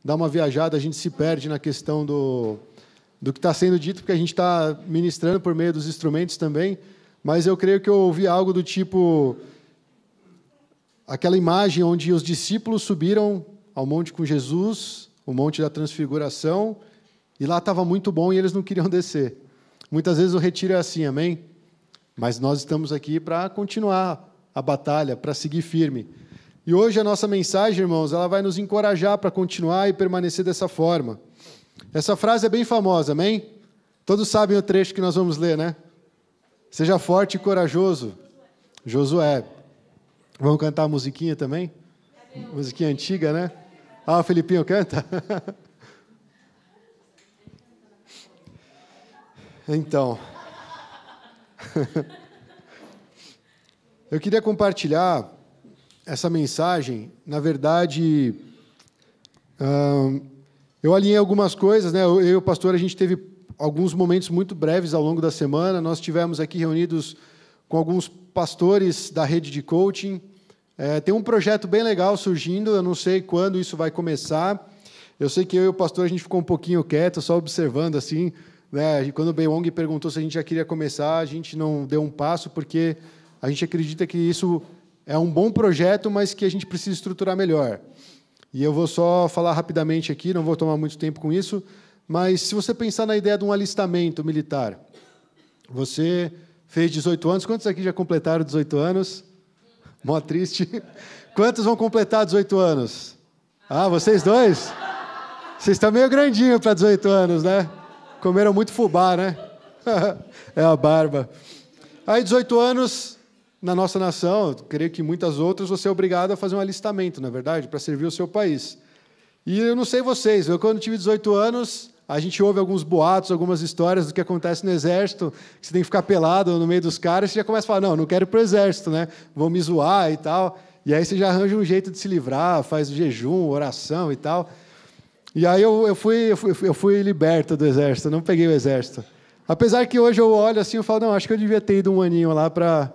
dá uma viajada, a gente se perde na questão do que está sendo dito, porque a gente está ministrando por meio dos instrumentos também, mas eu creio que eu ouvi algo do tipo, aquela imagem onde os discípulos subiram ao monte com Jesus, o monte da transfiguração, e lá estava muito bom e eles não queriam descer. Muitas vezes o retiro é assim, amém? Mas nós estamos aqui para continuar a batalha, para seguir firme. E hoje a nossa mensagem, irmãos, ela vai nos encorajar para continuar e permanecer dessa forma. Essa frase é bem famosa, amém? Todos sabem o trecho que nós vamos ler, né? Seja forte e corajoso. Josué. Vamos cantar a musiquinha também? Musiquinha antiga, né? Ah, o Felipinho canta? Então. Eu queria compartilhar essa mensagem. Na verdade, eu alinhei algumas coisas, né? Eu e o pastor, a gente teve alguns momentos muito breves ao longo da semana. Nós estivemos aqui reunidos com alguns pastores da rede de coaching. Tem um projeto bem legal surgindo, eu não sei quando isso vai começar. Eu sei que eu e o pastor, a gente ficou um pouquinho quieto, só observando, assim, né? Quando o Beyong perguntou se a gente já queria começar, a gente não deu um passo, porque a gente acredita que isso é um bom projeto, mas que a gente precisa estruturar melhor. E eu vou só falar rapidamente aqui, não vou tomar muito tempo com isso, mas se você pensar na ideia de um alistamento militar, você fez 18 anos, quantos aqui já completaram 18 anos? Mó triste. Quantos vão completar 18 anos? Ah, vocês dois? Vocês estão meio grandinho para 18 anos, né? Comeram muito fubá, né? É a barba. Aí, 18 anos, na nossa nação, eu creio que muitas outras, você é obrigado a fazer um alistamento, na verdade, para servir o seu país. E eu não sei vocês, eu quando tive 18 anos, a gente ouve alguns boatos, algumas histórias do que acontece no exército, que você tem que ficar pelado no meio dos caras, e você já começa a falar, não quero ir para o exército, né? Vão me zoar e tal. E aí você já arranja um jeito de se livrar, faz jejum, oração e tal. E aí eu fui liberto do exército, não peguei o exército. Apesar que hoje eu olho assim e falo, não, acho que eu devia ter ido um aninho lá para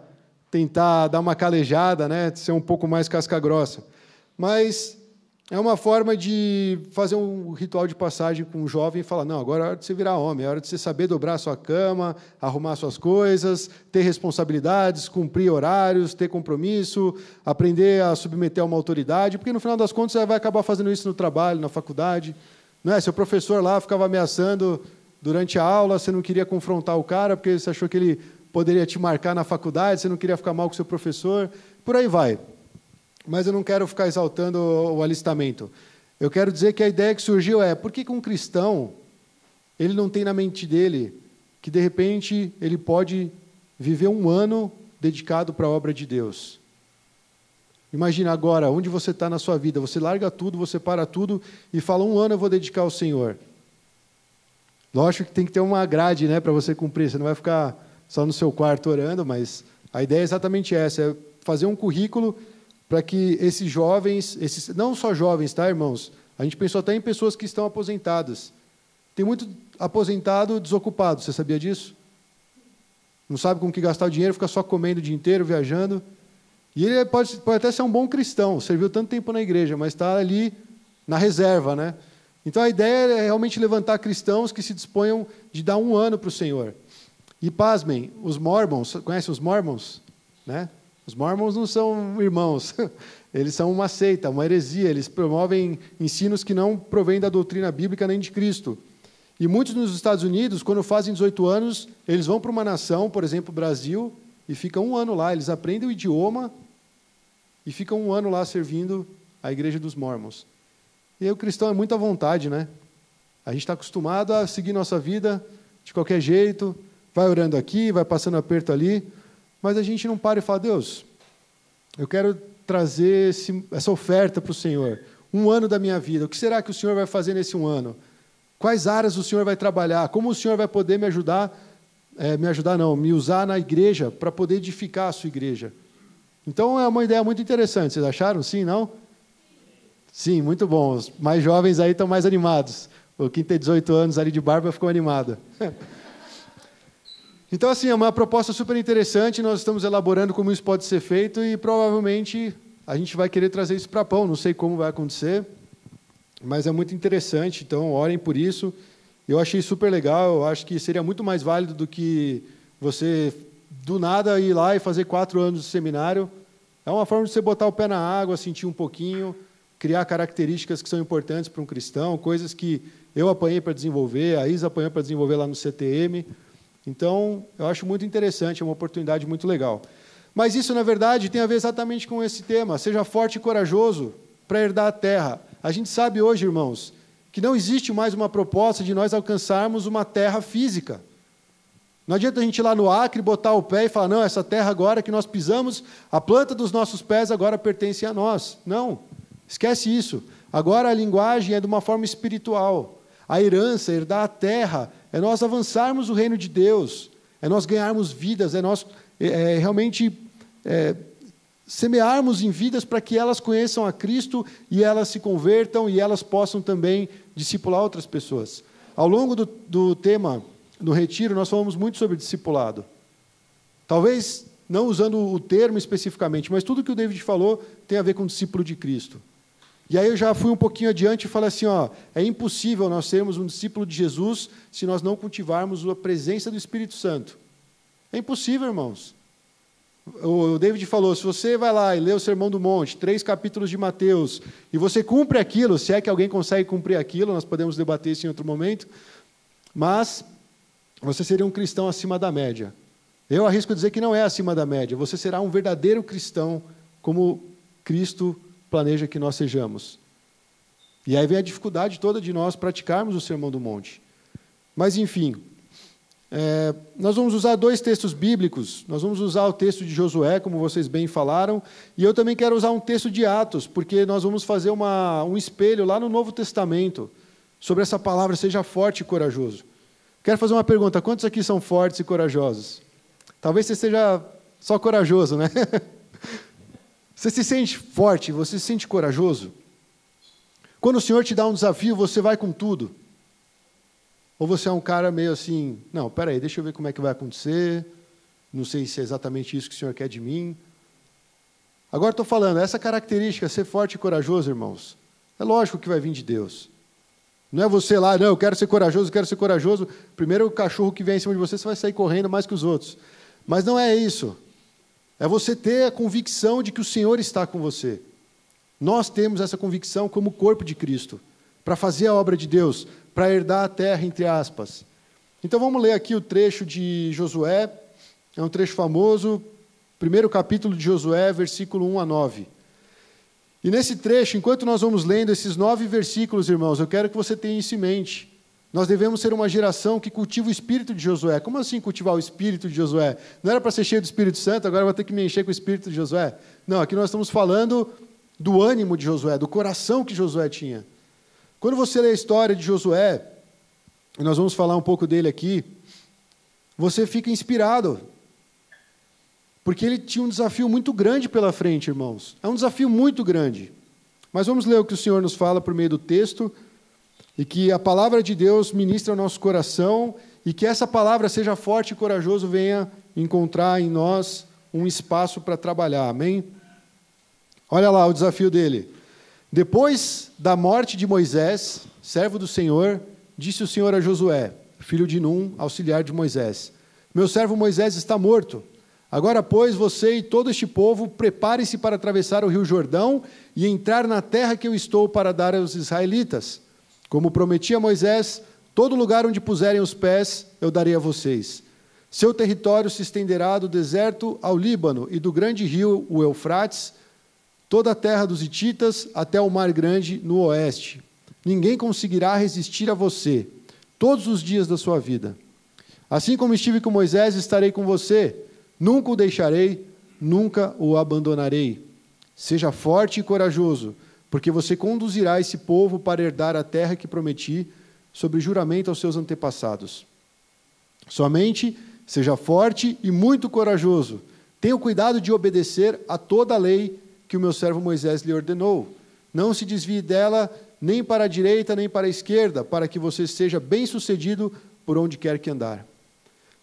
tentar dar uma calejada, né? Ser um pouco mais casca grossa. Mas é uma forma de fazer um ritual de passagem com um jovem e falar, não, agora é hora de você virar homem, é hora de você saber dobrar a sua cama, arrumar suas coisas, ter responsabilidades, cumprir horários, ter compromisso, aprender a submeter a uma autoridade, porque, no final das contas, você vai acabar fazendo isso no trabalho, na faculdade. Não é? Seu professor lá ficava ameaçando durante a aula, você não queria confrontar o cara, porque você achou que ele poderia te marcar na faculdade, você não queria ficar mal com o seu professor, por aí vai. Mas eu não quero ficar exaltando o alistamento. Eu quero dizer que a ideia que surgiu é, por que um cristão, ele não tem na mente dele que, de repente, ele pode viver um ano dedicado para a obra de Deus? Imagina agora, onde você está na sua vida, você larga tudo, você para tudo e fala, um ano eu vou dedicar ao Senhor. Lógico que tem que ter uma grade, né, para você cumprir, você não vai ficar só no seu quarto orando, mas a ideia é exatamente essa, é fazer um currículo para que esses jovens, não só jovens, tá, irmãos? A gente pensou até em pessoas que estão aposentadas. Tem muito aposentado desocupado, você sabia disso? Não sabe com o que gastar o dinheiro, fica só comendo o dia inteiro, viajando. E ele pode até ser um bom cristão, serviu tanto tempo na igreja, mas está ali na reserva, né? Então a ideia é realmente levantar cristãos que se disponham de dar um ano para o Senhor. E pasmem, os Mormons, conhecem os Mormons? Né? Os Mormons não são irmãos, eles são uma seita, uma heresia, eles promovem ensinos que não provêm da doutrina bíblica nem de Cristo. E muitos nos Estados Unidos, quando fazem 18 anos, eles vão para uma nação, por exemplo, o Brasil, e ficam um ano lá, eles aprendem o idioma e ficam um ano lá servindo a igreja dos Mormons. E aí o cristão é muito à vontade, né? A gente está acostumado a seguir nossa vida de qualquer jeito, vai orando aqui, vai passando aperto ali, mas a gente não para e fala, Deus, eu quero trazer essa oferta para o Senhor. Um ano da minha vida, o que será que o Senhor vai fazer nesse um ano? Quais áreas o Senhor vai trabalhar? Como o Senhor vai poder me usar na igreja para poder edificar a sua igreja? Então, é uma ideia muito interessante. Vocês acharam? Sim, não? Sim, muito bom. Os mais jovens aí estão mais animados. O quem tem 18 anos ali de barba ficou animado. Então, assim, é uma proposta super interessante, nós estamos elaborando como isso pode ser feito e provavelmente a gente vai querer trazer isso para Pão, não sei como vai acontecer. mas é muito interessante, então orem por isso. Eu achei super legal, eu acho que seria muito mais válido do que você, do nada, ir lá e fazer 4 anos de seminário. É uma forma de você botar o pé na água, sentir um pouquinho, criar características que são importantes para um cristão, coisas que eu apanhei para desenvolver, a Isa apanhou para desenvolver lá no CTM. Então, eu acho muito interessante, é uma oportunidade muito legal. Mas isso, na verdade, tem a ver exatamente com esse tema. Seja forte e corajoso para herdar a terra. A gente sabe hoje, irmãos, que não existe mais uma proposta de nós alcançarmos uma terra física. Não adianta a gente ir lá no Acre, botar o pé e falar, não, essa terra agora que nós pisamos, a planta dos nossos pés agora pertence a nós. Não, esquece isso. Agora a linguagem é de uma forma espiritual. A herança, herdar a terra, é nós avançarmos o reino de Deus, é nós ganharmos vidas, é nós realmente semearmos em vidas para que elas conheçam a Cristo e elas se convertam e elas possam também discipular outras pessoas. Ao longo do tema, no retiro, nós falamos muito sobre discipulado. Talvez não usando o termo especificamente, mas tudo que o David falou tem a ver com o discípulo de Cristo. E aí eu já fui um pouquinho adiante e falei assim, é impossível nós sermos um discípulo de Jesus se nós não cultivarmos a presença do Espírito Santo. É impossível, irmãos. O David falou, se você vai lá e lê o Sermão do Monte, 3 capítulos de Mateus, e você cumpre aquilo, se é que alguém consegue cumprir aquilo, nós podemos debater isso em outro momento, mas você seria um cristão acima da média. Eu arrisco dizer que não é acima da média, você será um verdadeiro cristão, como Cristo planeja que nós sejamos. E aí vem a dificuldade toda de nós praticarmos o Sermão do Monte. Mas, enfim, nós vamos usar 2 textos bíblicos. Nós vamos usar o texto de Josué, como vocês bem falaram, e eu também quero usar um texto de Atos, porque nós vamos fazer um espelho lá no Novo Testamento, sobre essa palavra, seja forte e corajoso. Quero fazer uma pergunta, quantos aqui são fortes e corajosos? Talvez você seja só corajoso, né? Você se sente forte, você se sente corajoso? Quando o Senhor te dá um desafio, você vai com tudo? Ou você é um cara meio assim, não, peraí, deixa eu ver como é que vai acontecer, não sei se é exatamente isso que o Senhor quer de mim. Agora estou falando, essa característica, ser forte e corajoso, irmãos, é lógico que vai vir de Deus. Não é você lá, não, eu quero ser corajoso, quero ser corajoso. Primeiro o cachorro que vem em cima de você, você vai sair correndo mais que os outros. Mas não é isso. É você ter a convicção de que o Senhor está com você. Nós temos essa convicção como corpo de Cristo, para fazer a obra de Deus, para herdar a terra, entre aspas. Então vamos ler aqui o trecho de Josué, é um trecho famoso, 1º capítulo de Josué, versículo 1 a 9. E nesse trecho, enquanto nós vamos lendo esses 9 versículos, irmãos, eu quero que você tenha isso em mente. Nós devemos ser uma geração que cultiva o espírito de Josué. Como assim cultivar o espírito de Josué? Não era para ser cheio do Espírito Santo, agora eu vou ter que me encher com o espírito de Josué? Não, aqui nós estamos falando do ânimo de Josué, do coração que Josué tinha. Quando você lê a história de Josué, e nós vamos falar um pouco dele aqui, você fica inspirado. Porque ele tinha um desafio muito grande pela frente, irmãos. É um desafio muito grande. Mas vamos ler o que o Senhor nos fala por meio do texto, e que a palavra de Deus ministre ao nosso coração, e que essa palavra seja forte e corajoso, venha encontrar em nós um espaço para trabalhar. Amém? Olha lá o desafio dele. Depois da morte de Moisés, servo do Senhor, disse o Senhor a Josué, filho de Num, auxiliar de Moisés: meu servo Moisés está morto. Agora, pois, você e todo este povo, preparem-se para atravessar o rio Jordão e entrar na terra que eu estou para dar aos israelitas. Como prometi a Moisés, todo lugar onde puserem os pés, eu darei a vocês. Seu território se estenderá do deserto ao Líbano e do grande rio, o Eufrates, toda a terra dos hititas até o mar grande no oeste. Ninguém conseguirá resistir a você todos os dias da sua vida. Assim como estive com Moisés, estarei com você. Nunca o deixarei, nunca o abandonarei. Seja forte e corajoso, porque você conduzirá esse povo para herdar a terra que prometi, sob juramento aos seus antepassados. Somente seja forte e muito corajoso. Tenha o cuidado de obedecer a toda a lei que o meu servo Moisés lhe ordenou. Não se desvie dela nem para a direita nem para a esquerda, para que você seja bem-sucedido por onde quer que andar.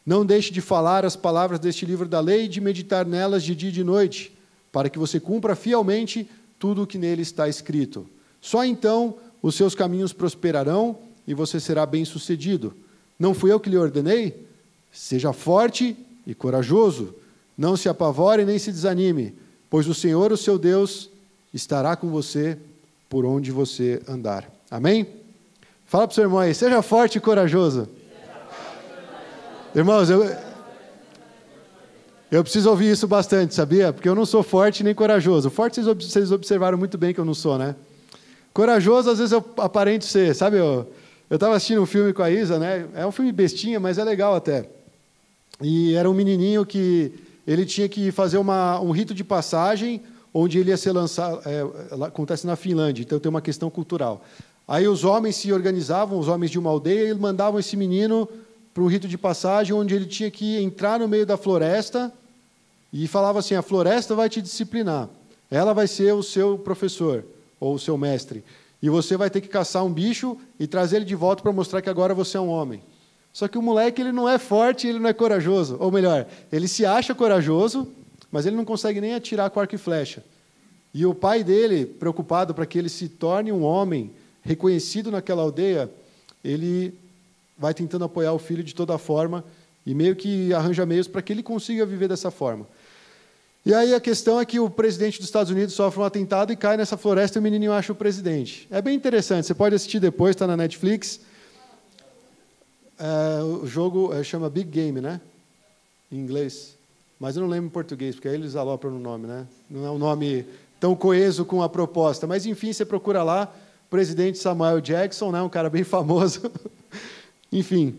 Não deixe de falar as palavras deste livro da lei e de meditar nelas de dia e de noite, para que você cumpra fielmente tudo o que nele está escrito. Só então os seus caminhos prosperarão e você será bem-sucedido. Não fui eu que lhe ordenei? Seja forte e corajoso. Não se apavore nem se desanime, pois o Senhor, o seu Deus, estará com você por onde você andar. Amém? Fala para o seu irmão aí, seja forte e corajoso. Irmãos, eu preciso ouvir isso bastante, sabia? Porque eu não sou forte nem corajoso. Forte vocês observaram muito bem que eu não sou, né? Corajoso, às vezes eu aparento ser, sabe? Eu estava assistindo um filme com a Isa, né? É um filme bestinha, mas é legal até. E era um menininho que ele tinha que fazer um rito de passagem, onde ele ia ser lançado, acontece na Finlândia, então tem uma questão cultural. Aí os homens se organizavam, os homens de uma aldeia, e mandavam esse menino para um rito de passagem, onde ele tinha que entrar no meio da floresta, e falava assim, a floresta vai te disciplinar, ela vai ser o seu professor, ou o seu mestre, e você vai ter que caçar um bicho e trazer ele de volta para mostrar que agora você é um homem. Só que o moleque ele não é forte, ele não é corajoso, ou melhor, ele se acha corajoso, mas ele não consegue nem atirar com arco e flecha. E o pai dele, preocupado para que ele se torne um homem reconhecido naquela aldeia, ele vai tentando apoiar o filho de toda forma e meio que arranja meios para que ele consiga viver dessa forma. E aí a questão é que o presidente dos Estados Unidos sofre um atentado e cai nessa floresta e o menininho acha o presidente. É bem interessante, você pode assistir depois, está na Netflix. O jogo chama Big Game, né? Em inglês. Mas eu não lembro em português, porque aí eles alopram no nome, né? Não é um nome tão coeso com a proposta. Mas, enfim, você procura lá, presidente Samuel Jackson, né? Um cara bem famoso. Enfim.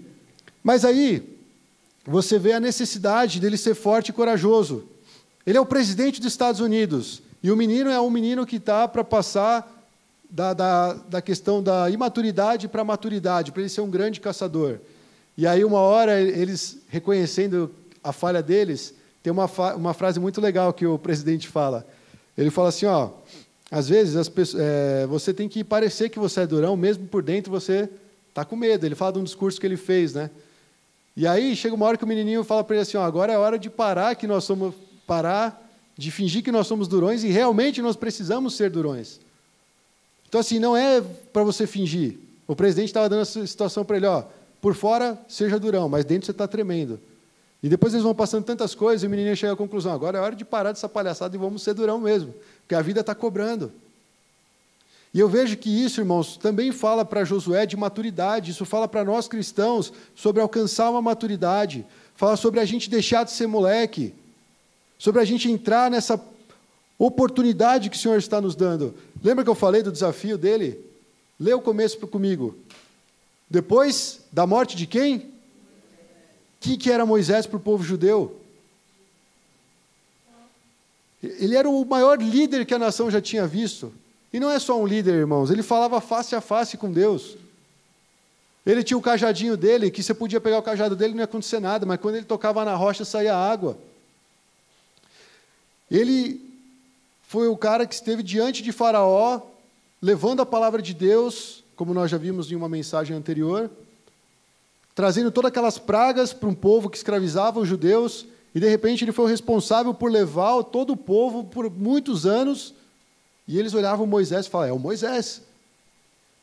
Mas aí, você vê a necessidade dele ser forte e corajoso. Ele é o presidente dos Estados Unidos. E o menino é um menino que está para passar da questão da imaturidade para a maturidade, para ele ser um grande caçador. E aí, uma hora, eles, reconhecendo a falha deles, tem uma frase muito legal que o presidente fala. Ele fala assim, ó, às vezes você tem que parecer que você é durão, mesmo por dentro você está com medo. Ele fala de um discurso que ele fez, né? E aí chega uma hora que o menininho fala para ele assim, ó, agora é hora de parar de fingir que nós somos durões e realmente nós precisamos ser durões. Então, assim, não é para você fingir. O presidente estava dando essa situação para ele, ó, por fora seja durão, mas dentro você está tremendo. E depois eles vão passando tantas coisas e o menininho chega à conclusão, agora é hora de parar dessa palhaçada e vamos ser durão mesmo, porque a vida está cobrando. E eu vejo que isso, irmãos, também fala para Josué de maturidade, isso fala para nós cristãos sobre alcançar uma maturidade, fala sobre a gente deixar de ser moleque, sobre a gente entrar nessa oportunidade que o Senhor está nos dando. Lembra que eu falei do desafio dele? Lê o começo comigo. Depois da morte de quem? Que era Moisés para o povo judeu? Ele era o maior líder que a nação já tinha visto. E não é só um líder, irmãos. Ele falava face a face com Deus. Ele tinha o cajadinho dele, que você podia pegar o cajado dele e não ia acontecer nada, mas quando ele tocava na rocha, saía água. Ele foi o cara que esteve diante de Faraó, levando a palavra de Deus, como nós já vimos em uma mensagem anterior, trazendo todas aquelas pragas para um povo que escravizava os judeus, e de repente ele foi o responsável por levar todo o povo por muitos anos, e eles olhavam Moisés e falavam, é o Moisés.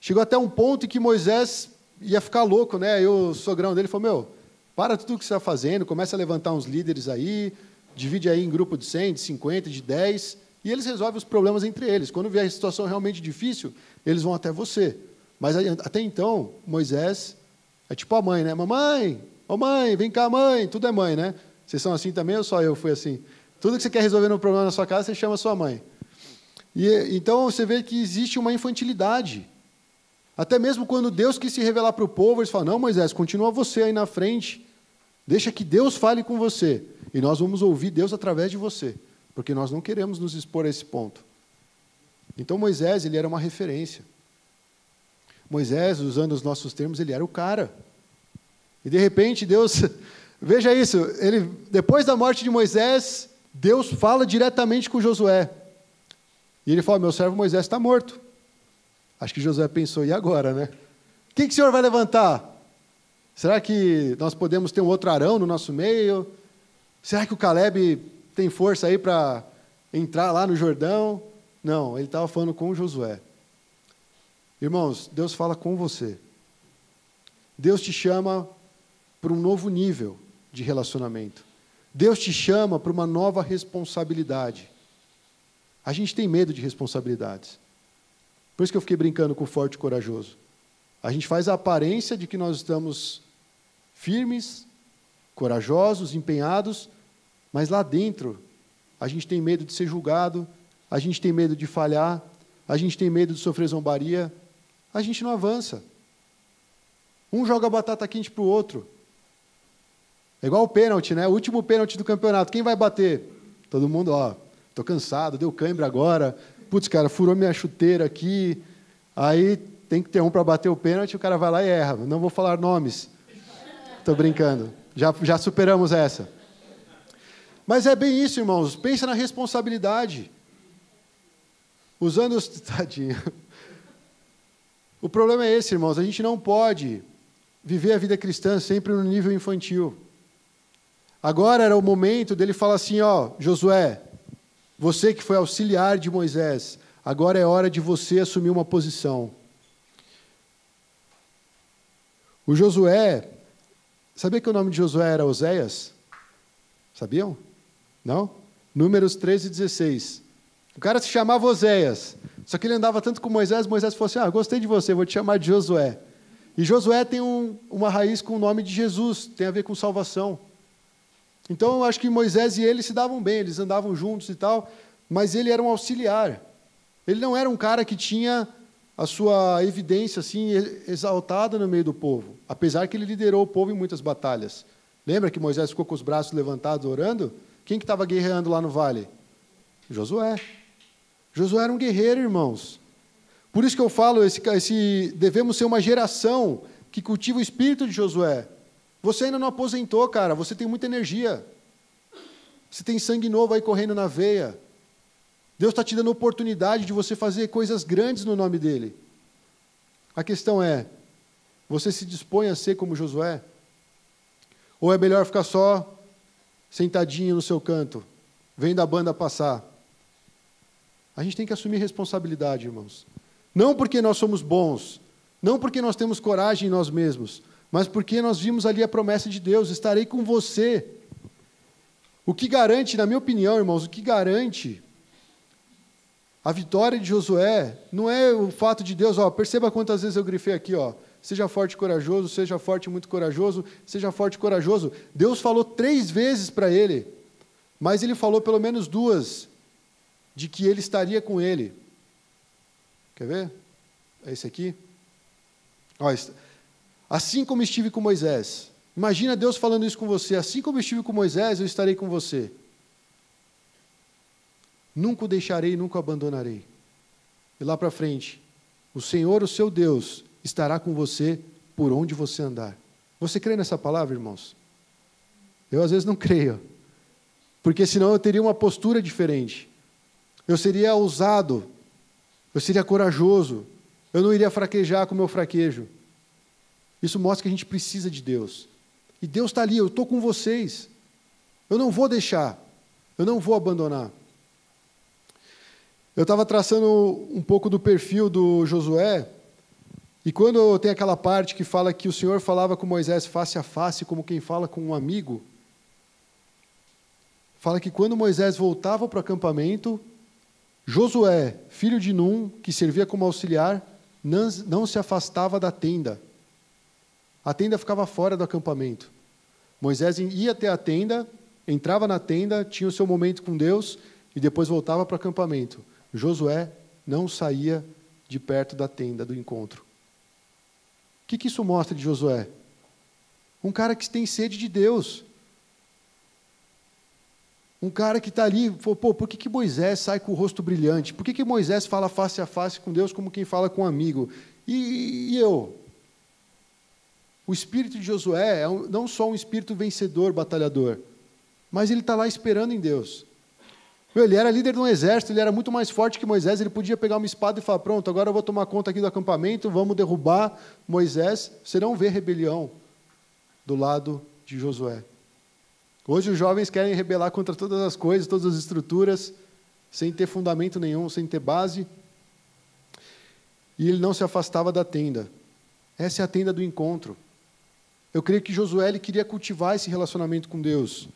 Chegou até um ponto em que Moisés ia ficar louco, né? Aí o sogrão dele falou, para tudo o que você está fazendo, começa a levantar uns líderes aí, divide aí em grupo de 100, de 50, de 10, e eles resolvem os problemas entre eles. Quando vier a situação realmente difícil, eles vão até você. Mas até então, Moisés é tipo a mãe, né? Mamãe, ô mãe, vem cá, mãe. Tudo é mãe, né? Vocês são assim também ou só eu fui assim? Tudo que você quer resolver um problema na sua casa, você chama a sua mãe. E então você vê que existe uma infantilidade. Até mesmo quando Deus quis se revelar para o povo, eles falam, não, Moisés, continua você aí na frente. Deixa que Deus fale com você. E nós vamos ouvir Deus através de você. Porque nós não queremos nos expor a esse ponto. Então Moisés, ele era uma referência. Moisés, usando os nossos termos, ele era o cara. E de repente Deus, veja isso, depois da morte de Moisés, Deus fala diretamente com Josué. E ele fala, meu servo Moisés está morto. Acho que Josué pensou, e agora, né? O que o Senhor vai levantar? Será que nós podemos ter um outro Arão no nosso meio? Será que o Caleb tem força aí para entrar lá no Jordão? Não, ele estava falando com Josué. Irmãos, Deus fala com você. Deus te chama para um novo nível de relacionamento. Deus te chama para uma nova responsabilidade. A gente tem medo de responsabilidades. Por isso que eu fiquei brincando com o forte e corajoso. A gente faz a aparência de que nós estamos firmes, corajosos, empenhados, mas lá dentro a gente tem medo de ser julgado, a gente tem medo de falhar, a gente tem medo de sofrer zombaria, a gente não avança. Um joga batata quente para o outro. É igual o pênalti, né? O último pênalti do campeonato. Quem vai bater? Todo mundo, tô cansado, deu cãibra agora. Putz, cara, furou minha chuteira aqui. Aí tem que ter um para bater o pênalti, o cara vai lá e erra. Não vou falar nomes. Estou brincando. Já superamos essa. Mas é bem isso, irmãos. Pensa na responsabilidade. Usando os... Tadinho. O problema é esse, irmãos. A gente não pode viver a vida cristã sempre no nível infantil. Agora era o momento dele falar assim, Josué, você que foi auxiliar de Moisés, agora é hora de você assumir uma posição. O Josué, sabia que o nome de Josué era Oséias? Sabiam? Não? Números 13 e 16. O cara se chamava Oséias, só que ele andava tanto com Moisés, Moisés falou assim, gostei de você, vou te chamar de Josué. E Josué tem uma raiz com o nome de Jesus, tem a ver com salvação. Então, eu acho que Moisés e ele se davam bem, eles andavam juntos e tal, mas ele era um auxiliar. Ele não era um cara que tinha a sua evidência assim, exaltada no meio do povo, apesar que ele liderou o povo em muitas batalhas. Lembra que Moisés ficou com os braços levantados orando? Quem que estava guerreando lá no vale? Josué. Josué era um guerreiro, irmãos. Por isso que eu falo, devemos ser uma geração que cultiva o espírito de Josué. Você ainda não aposentou, cara, você tem muita energia. Você tem sangue novo aí correndo na veia. Deus está te dando a oportunidade de você fazer coisas grandes no nome dEle. A questão é, você se dispõe a ser como Josué? Ou é melhor ficar só sentadinho no seu canto, vendo a banda passar? A gente tem que assumir responsabilidade, irmãos. Não porque nós somos bons, não porque nós temos coragem em nós mesmos, mas porque nós vimos ali a promessa de Deus, estarei com você. O que garante, na minha opinião, irmãos, o que garante a vitória de Josué não é o fato de Deus, perceba quantas vezes eu grifei aqui, seja forte e corajoso, seja forte e muito corajoso, seja forte e corajoso. Deus falou 3 vezes para ele, mas ele falou pelo menos 2 de que ele estaria com ele. Quer ver? É esse aqui? Assim como estive com Moisés. Imagina Deus falando isso com você. Assim como estive com Moisés, eu estarei com você. Nunca o deixarei, nunca o abandonarei. E lá para frente, o Senhor, o seu Deus, estará com você por onde você andar. Você crê nessa palavra, irmãos? Eu, às vezes, não creio. Porque senão eu teria uma postura diferente. Eu seria ousado. Eu seria corajoso. Eu não iria fraquejar como eu fraquejo. Isso mostra que a gente precisa de Deus. E Deus está ali, eu estou com vocês. Eu não vou deixar. Eu não vou abandonar. Eu estava traçando um pouco do perfil do Josué, e quando tem aquela parte que fala que o Senhor falava com Moisés face a face, como quem fala com um amigo, fala que quando Moisés voltava para o acampamento, Josué, filho de Num, que servia como auxiliar, não se afastava da tenda. A tenda ficava fora do acampamento. Moisés ia até a tenda, entrava na tenda, tinha o seu momento com Deus, e depois voltava para o acampamento. Josué não saía de perto da tenda do encontro. O que isso mostra de Josué? Um cara que tem sede de Deus. Um cara que está ali, por que Moisés sai com o rosto brilhante? Por que Moisés fala face a face com Deus como quem fala com um amigo? E eu? O espírito de Josué é não só um espírito vencedor, batalhador, mas ele está lá esperando em Deus. Ele era líder de um exército, ele era muito mais forte que Moisés, ele podia pegar uma espada e falar, pronto, agora eu vou tomar conta aqui do acampamento, vamos derrubar Moisés. Você não vê rebelião do lado de Josué. Hoje os jovens querem rebelar contra todas as coisas, todas as estruturas, sem ter fundamento nenhum, sem ter base. e ele não se afastava da tenda. Essa é a tenda do encontro. Eu creio que Josué ele queria cultivar esse relacionamento com Deus.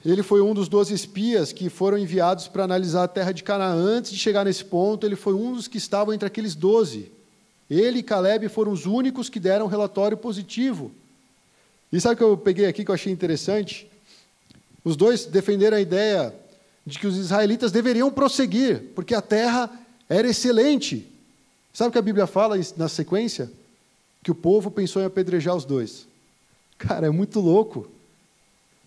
Ele foi um dos 12 espias que foram enviados para analisar a terra de Canaã. Antes de chegar nesse ponto, ele foi um dos que estavam entre aqueles 12. Ele e Calebe foram os únicos que deram um relatório positivo. E sabe o que eu peguei aqui que eu achei interessante? Os dois defenderam a ideia de que os israelitas deveriam prosseguir, porque a terra era excelente. Sabe o que a Bíblia fala na sequência? Que o povo pensou em apedrejar os dois. Cara, é muito louco.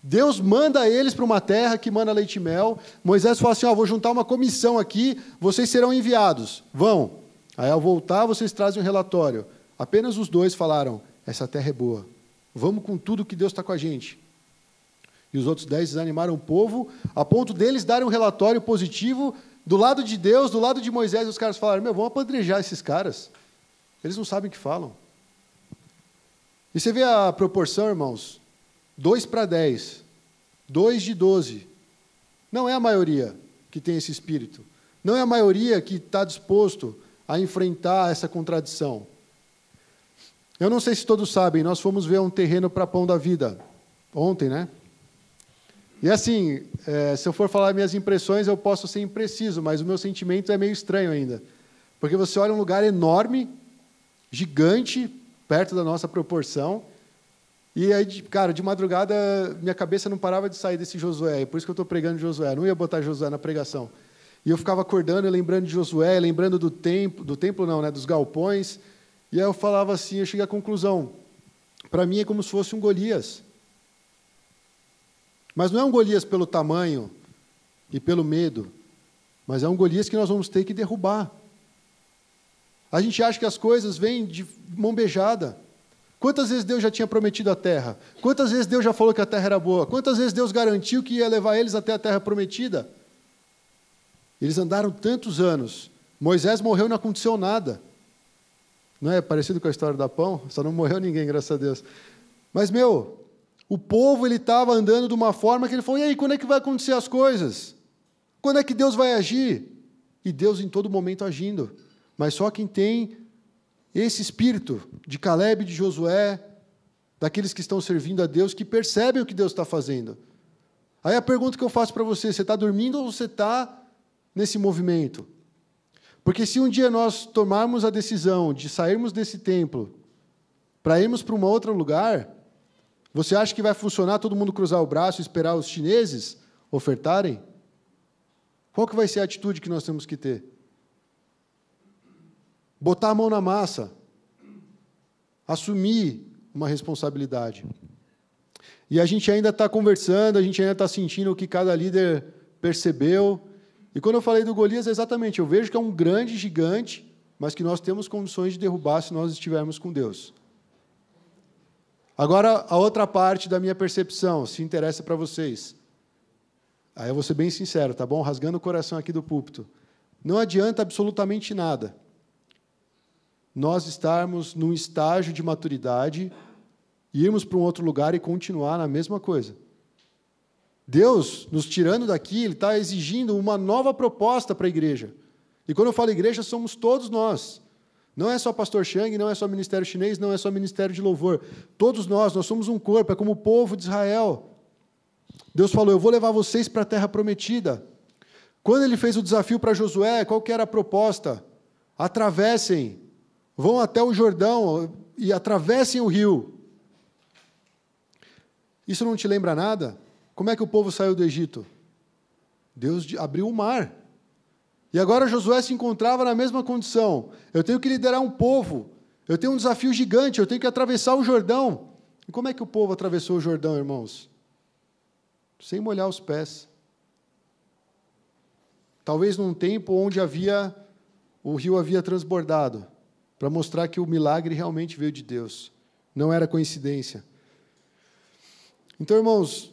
Deus manda eles para uma terra que manda leite e mel. Moisés fala assim, vou juntar uma comissão aqui, vocês serão enviados. Vão. Aí, ao voltar, vocês trazem um relatório. Apenas os dois falaram, essa terra é boa. Vamos com tudo que Deus está com a gente. E os outros 10 desanimaram o povo, a ponto deles darem um relatório positivo do lado de Deus, do lado de Moisés, os caras falaram, vamos apedrejar esses caras. Eles não sabem o que falam. E você vê a proporção, irmãos, 2:10, 2 de 12. Não é a maioria que tem esse espírito. Não é a maioria que está disposto a enfrentar essa contradição. Eu não sei se todos sabem, nós fomos ver um terreno para Pão da Vida, ontem, né? E assim, se eu for falar minhas impressões, eu posso ser impreciso, mas o meu sentimento é meio estranho ainda. Porque você olha um lugar enorme, gigante, perto da nossa proporção, e aí, cara, de madrugada, minha cabeça não parava de sair desse Josué, por isso que eu estou pregando Josué, não ia botar Josué na pregação. E eu ficava acordando e lembrando de Josué, lembrando do templo não, né, dos galpões, e aí eu falava assim, eu cheguei à conclusão, para mim é como se fosse um Golias. Mas não é um Golias pelo tamanho e pelo medo, mas é um Golias que nós vamos ter que derrubar. A gente acha que as coisas vêm de mão beijada. Quantas vezes Deus já tinha prometido a terra? Quantas vezes Deus já falou que a terra era boa? Quantas vezes Deus garantiu que ia levar eles até a terra prometida? Eles andaram tantos anos. Moisés morreu e não aconteceu nada. Não é parecido com a história da pão? Só não morreu ninguém, graças a Deus. Mas, o povo estava andando de uma forma que ele falou, e aí, quando é que vai acontecer as coisas? Quando é que Deus vai agir? E Deus em todo momento agindo. Mas só quem tem esse espírito de Calebe, de Josué, daqueles que estão servindo a Deus, que percebem o que Deus está fazendo. Aí a pergunta que eu faço para você está dormindo ou você está nesse movimento? Porque se um dia nós tomarmos a decisão de sairmos desse templo para irmos para um outro lugar, você acha que vai funcionar todo mundo cruzar o braço e esperar os chineses ofertarem? Qual que vai ser a atitude que nós temos que ter? Botar a mão na massa. Assumir uma responsabilidade. E a gente ainda está conversando, a gente ainda está sentindo o que cada líder percebeu. E quando eu falei do Golias, exatamente, eu vejo que é um grande gigante, mas que nós temos condições de derrubar se nós estivermos com Deus. Agora, a outra parte da minha percepção, se interessa para vocês. Aí eu vou ser bem sincero, tá bom? Rasgando o coração aqui do púlpito. Não adianta absolutamente nada nós estarmos num estágio de maturidade, irmos para um outro lugar e continuar na mesma coisa. Deus, nos tirando daqui, Ele está exigindo uma nova proposta para a igreja. E quando eu falo igreja, somos todos nós. Não é só pastor Chang, não é só ministério chinês, não é só ministério de louvor. Todos nós somos um corpo, é como o povo de Israel. Deus falou, eu vou levar vocês para a terra prometida. Quando Ele fez o desafio para Josué, qual que era a proposta? Atravessem, vão até o Jordão e atravessem o rio. Isso não te lembra nada? Como é que o povo saiu do Egito? Deus abriu o mar. E agora Josué se encontrava na mesma condição. Eu tenho que liderar um povo. Eu tenho um desafio gigante. Eu tenho que atravessar o Jordão. E como é que o povo atravessou o Jordão, irmãos? Sem molhar os pés. Talvez num tempo onde o rio havia transbordado, para mostrar que o milagre realmente veio de Deus. Não era coincidência. Então, irmãos,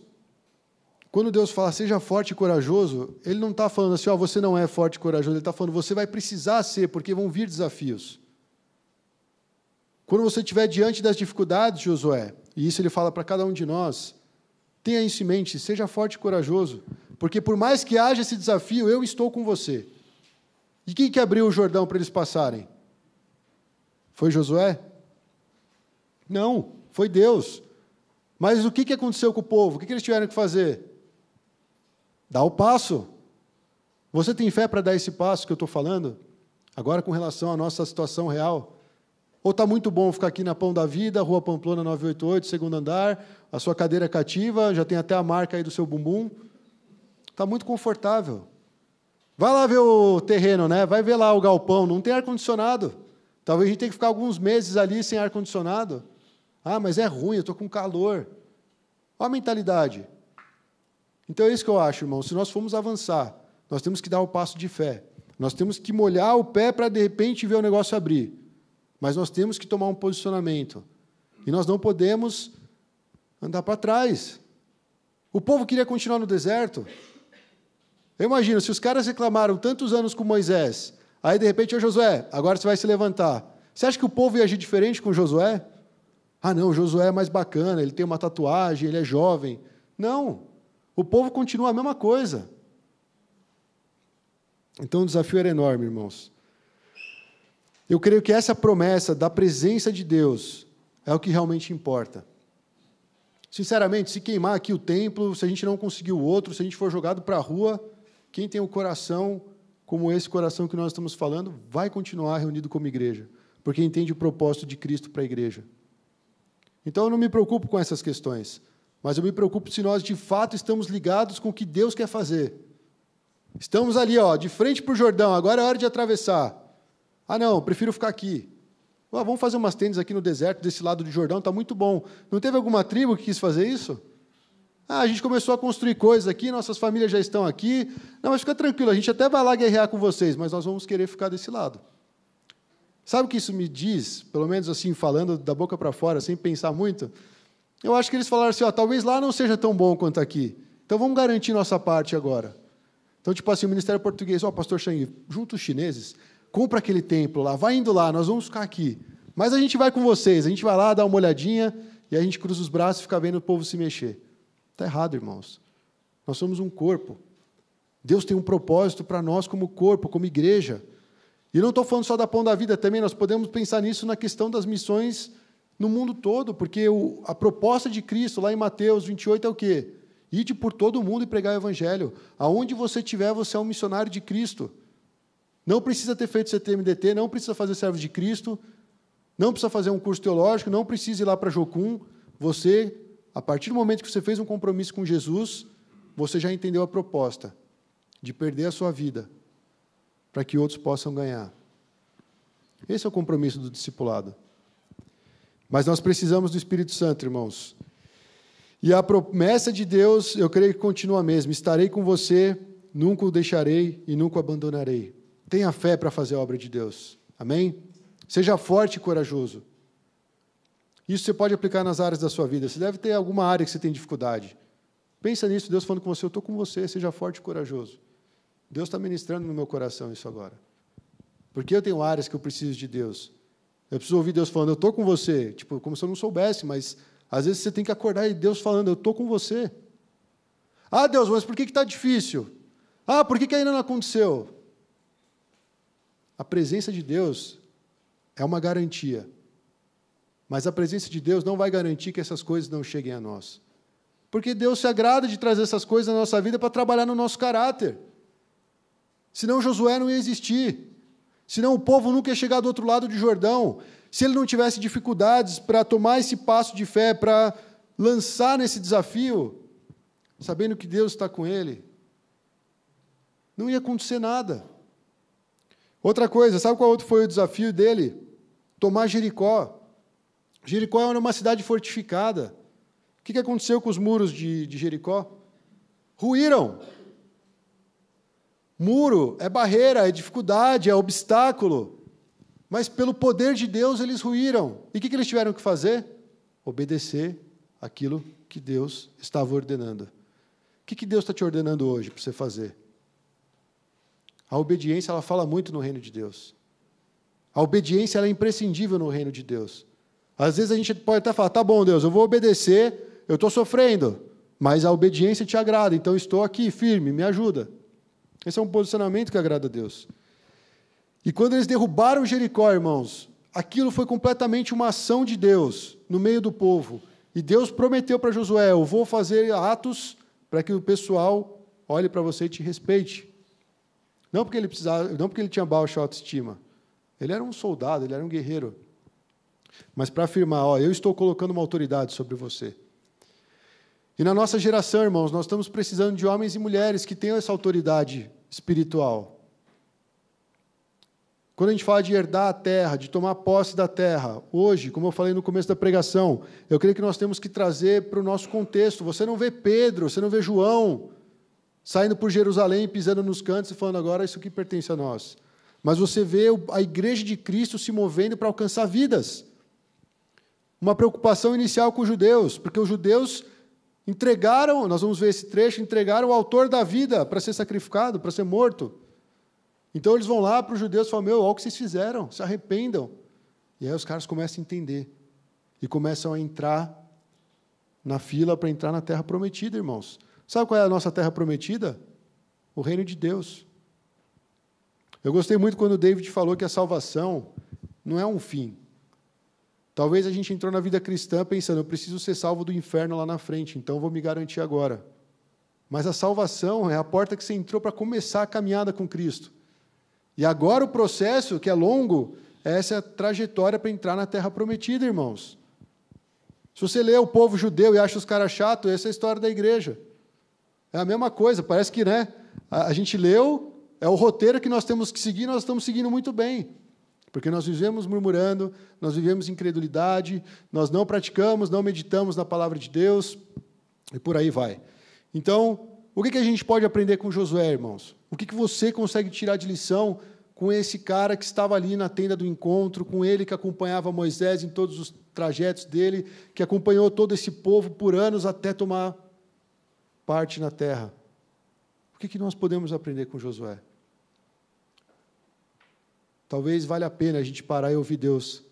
quando Deus fala, seja forte e corajoso, Ele não está falando assim, você não é forte e corajoso, Ele está falando, você vai precisar ser, porque vão vir desafios. Quando você estiver diante das dificuldades, Josué, e isso Ele fala para cada um de nós, tenha isso em mente, seja forte e corajoso, porque por mais que haja esse desafio, eu estou com você. E quem que abriu o Jordão para eles passarem? Foi Josué? Não, foi Deus. Mas o que aconteceu com o povo? O que eles tiveram que fazer? Dar o passo. Você tem fé para dar esse passo que eu estou falando? Agora com relação à nossa situação real? Ou está muito bom ficar aqui na Pão da Vida, Rua Pamplona 988, segundo andar, a sua cadeira cativa, já tem até a marca aí do seu bumbum. Está muito confortável. Vai lá ver o terreno, né? Vai ver lá o galpão, não tem ar-condicionado. Talvez a gente tenha que ficar alguns meses ali sem ar-condicionado. Ah, mas é ruim, eu estou com calor. Olha a mentalidade. Então é isso que eu acho, irmão. Se nós formos avançar, nós temos que dar o passo de fé. Nós temos que molhar o pé para, de repente, ver o negócio abrir. Mas nós temos que tomar um posicionamento. E nós não podemos andar para trás. O povo queria continuar no deserto. Eu imagino, se os caras reclamaram tantos anos com Moisés, aí, de repente, ô Josué, agora você vai se levantar. Você acha que o povo ia agir diferente com Josué? Ah, não, Josué é mais bacana, ele tem uma tatuagem, ele é jovem. Não, o povo continua a mesma coisa. Então, o desafio era enorme, irmãos. Eu creio que essa promessa da presença de Deus é o que realmente importa. Sinceramente, se queimar aqui o templo, se a gente não conseguir o outro, se a gente for jogado para a rua, quem tem um coração como esse coração que nós estamos falando, vai continuar reunido como igreja, porque entende o propósito de Cristo para a igreja. Então, eu não me preocupo com essas questões, mas eu me preocupo se nós, de fato, estamos ligados com o que Deus quer fazer. Estamos ali, de frente para o Jordão, agora é hora de atravessar. Ah, não, prefiro ficar aqui. Vamos fazer umas tendas aqui no deserto, desse lado do Jordão, está muito bom. Não teve alguma tribo que quis fazer isso? Ah, a gente começou a construir coisas aqui, nossas famílias já estão aqui. Não, mas fica tranquilo, a gente até vai lá guerrear com vocês, mas nós vamos querer ficar desse lado. Sabe o que isso me diz? Pelo menos assim, falando da boca para fora, sem pensar muito. Eu acho que eles falaram assim, talvez lá não seja tão bom quanto aqui. Então vamos garantir nossa parte agora. Então, tipo assim, o Ministério Português, pastor Chang, junta os chineses, compra aquele templo lá, vai indo lá, nós vamos ficar aqui. Mas a gente vai com vocês, a gente vai lá, dá uma olhadinha, e a gente cruza os braços e fica vendo o povo se mexer. Está errado, irmãos. Nós somos um corpo. Deus tem um propósito para nós como corpo, como igreja. E não estou falando só da Pão da Vida também, nós podemos pensar nisso na questão das missões no mundo todo, porque a proposta de Cristo, lá em Mateus 28, é o quê? Ide por todo o mundo e pregar o Evangelho. Aonde você estiver, você é um missionário de Cristo. Não precisa ter feito CTMDT, não precisa fazer servos de Cristo, não precisa fazer um curso teológico, não precisa ir lá para Jocum. Você, a partir do momento que você fez um compromisso com Jesus, você já entendeu a proposta de perder a sua vida para que outros possam ganhar. Esse é o compromisso do discipulado. Mas nós precisamos do Espírito Santo, irmãos. E a promessa de Deus, eu creio que continua a mesma. Estarei com você, nunca o deixarei e nunca o abandonarei. Tenha fé para fazer a obra de Deus. Amém? Seja forte e corajoso. Isso você pode aplicar nas áreas da sua vida. Você deve ter alguma área que você tem dificuldade. Pensa nisso, Deus falando com você, eu estou com você, seja forte e corajoso. Deus está ministrando no meu coração isso agora. Porque eu tenho áreas que eu preciso de Deus. Eu preciso ouvir Deus falando, eu estou com você. Tipo, como se eu não soubesse, mas às vezes você tem que acordar e Deus falando, eu estou com você. Ah, Deus, mas por que está difícil? Ah, por que ainda não aconteceu? A presença de Deus é uma garantia. Mas a presença de Deus não vai garantir que essas coisas não cheguem a nós. Porque Deus se agrada de trazer essas coisas na nossa vida para trabalhar no nosso caráter. Senão Josué não ia existir. Senão o povo nunca ia chegar do outro lado do Jordão. Se ele não tivesse dificuldades para tomar esse passo de fé, para lançar nesse desafio, sabendo que Deus está com ele, não ia acontecer nada. Outra coisa, sabe qual outro foi o desafio dele? Tomar Jericó. Jericó era uma cidade fortificada. O que aconteceu com os muros de Jericó? Ruíram. Muro é barreira, é dificuldade, é obstáculo. Mas pelo poder de Deus eles ruíram. E o que eles tiveram que fazer? Obedecer aquilo que Deus estava ordenando. O que Deus está te ordenando hoje para você fazer? A obediência, ela fala muito no reino de Deus. A obediência, ela é imprescindível no reino de Deus. Às vezes a gente pode até falar, tá bom, Deus, eu vou obedecer, eu estou sofrendo, mas a obediência te agrada, então estou aqui firme, me ajuda. Esse é um posicionamento que agrada a Deus. E quando eles derrubaram Jericó, irmãos, aquilo foi completamente uma ação de Deus no meio do povo. E Deus prometeu para Josué: eu vou fazer atos para que o pessoal olhe para você e te respeite. Não porque ele tinha baixa autoestima. Ele era um soldado, ele era um guerreiro. Mas para afirmar: ó, eu estou colocando uma autoridade sobre você. E na nossa geração, irmãos, nós estamos precisando de homens e mulheres que tenham essa autoridade espiritual. Quando a gente fala de herdar a terra, de tomar posse da terra, hoje, como eu falei no começo da pregação, eu creio que nós temos que trazer para o nosso contexto. Você não vê Pedro, você não vê João saindo por Jerusalém, pisando nos cantos e falando: agora isso aqui pertence a nós. Mas você vê a igreja de Cristo se movendo para alcançar vidas. Uma preocupação inicial com os judeus, porque os judeus entregaram, nós vamos ver esse trecho, entregaram o autor da vida para ser sacrificado, para ser morto. Então eles vão lá para os judeus e falam: olha o que vocês fizeram, se arrependam. E aí os caras começam a entender. E começam a entrar na fila para entrar na terra prometida, irmãos. Sabe qual é a nossa terra prometida? O reino de Deus. Eu gostei muito quando o David falou que a salvação não é um fim. Talvez a gente entrou na vida cristã pensando: eu preciso ser salvo do inferno lá na frente, então vou me garantir agora. Mas a salvação é a porta que você entrou para começar a caminhada com Cristo. E agora o processo, que é longo, é essa trajetória para entrar na terra prometida, irmãos. Se você lê o povo judeu e acha os caras chatos, essa é a história da igreja. É a mesma coisa, parece que, né, a gente leu, é o roteiro que nós temos que seguir, nós estamos seguindo muito bem. Porque nós vivemos murmurando, nós vivemos incredulidade, nós não praticamos, não meditamos na palavra de Deus, e por aí vai. Então, o que a gente pode aprender com Josué, irmãos? O que você consegue tirar de lição com esse cara que estava ali na tenda do encontro, com ele que acompanhava Moisés em todos os trajetos dele, que acompanhou todo esse povo por anos até tomar parte na terra? O que nós podemos aprender com Josué? Talvez valha a pena a gente parar e ouvir Deus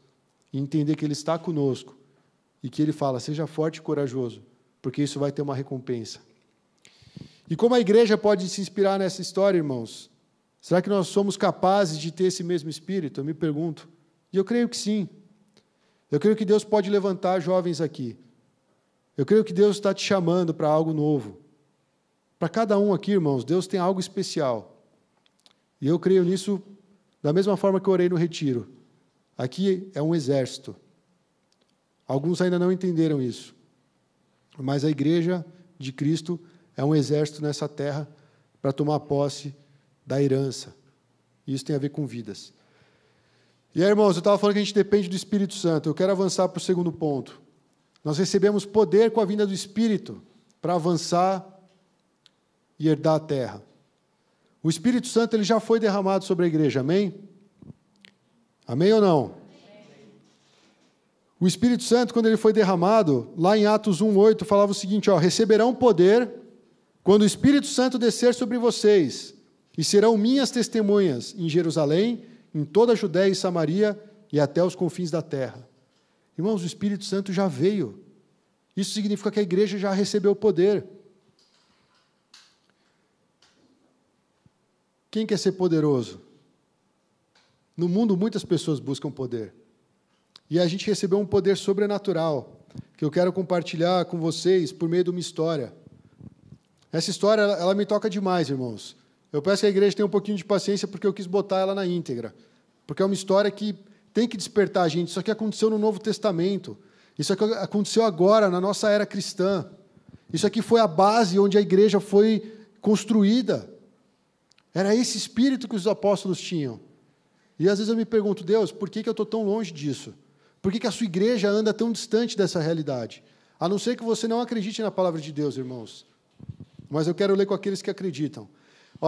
e entender que Ele está conosco e que Ele fala: seja forte e corajoso, porque isso vai ter uma recompensa. E como a igreja pode se inspirar nessa história, irmãos? Será que nós somos capazes de ter esse mesmo espírito? Eu me pergunto. E eu creio que sim. Eu creio que Deus pode levantar jovens aqui. Eu creio que Deus está te chamando para algo novo. Para cada um aqui, irmãos, Deus tem algo especial. E eu creio nisso da mesma forma que eu orei no retiro. Aqui é um exército. Alguns ainda não entenderam isso. Mas a igreja de Cristo é um exército nessa terra para tomar posse da herança. Isso tem a ver com vidas. E aí, irmãos, eu estava falando que a gente depende do Espírito Santo. Eu quero avançar para o segundo ponto. Nós recebemos poder com a vinda do Espírito para avançar e herdar a terra. O Espírito Santo ele já foi derramado sobre a igreja, amém? Amém ou não? O Espírito Santo, quando ele foi derramado, lá em Atos 1:8, falava o seguinte: receberão poder quando o Espírito Santo descer sobre vocês, e serão minhas testemunhas em Jerusalém, em toda a Judéia e Samaria e até os confins da terra. Irmãos, o Espírito Santo já veio. Isso significa que a igreja já recebeu poder. Quem quer ser poderoso? No mundo, muitas pessoas buscam poder. E a gente recebeu um poder sobrenatural, que eu quero compartilhar com vocês por meio de uma história. Essa história, ela me toca demais, irmãos. Eu peço que a igreja tenha um pouquinho de paciência, porque eu quis botar ela na íntegra. Porque é uma história que tem que despertar a gente. Isso aqui aconteceu no Novo Testamento. Isso aqui aconteceu agora, na nossa era cristã. Isso aqui foi a base onde a igreja foi construída. Era esse espírito que os apóstolos tinham. E às vezes eu me pergunto: Deus, por que eu estou tão longe disso? Por que a sua igreja anda tão distante dessa realidade? A não ser que você não acredite na palavra de Deus, irmãos. Mas eu quero ler com aqueles que acreditam.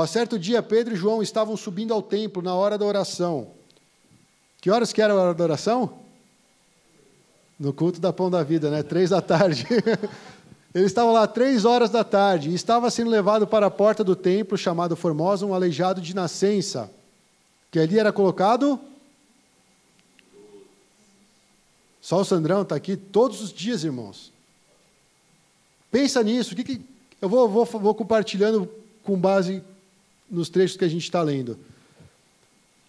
Certo dia, Pedro e João estavam subindo ao templo na hora da oração. Que horas que era a hora da oração? No culto da Pão da Vida, né? 3 da tarde. Eles estavam lá 3 horas da tarde e estava sendo levado para a porta do templo, chamado Formosa, um aleijado de nascença, que ali era colocado. Só o Sandrão está aqui todos os dias, irmãos. Pensa nisso. Eu vou compartilhando com base nos trechos que a gente está lendo.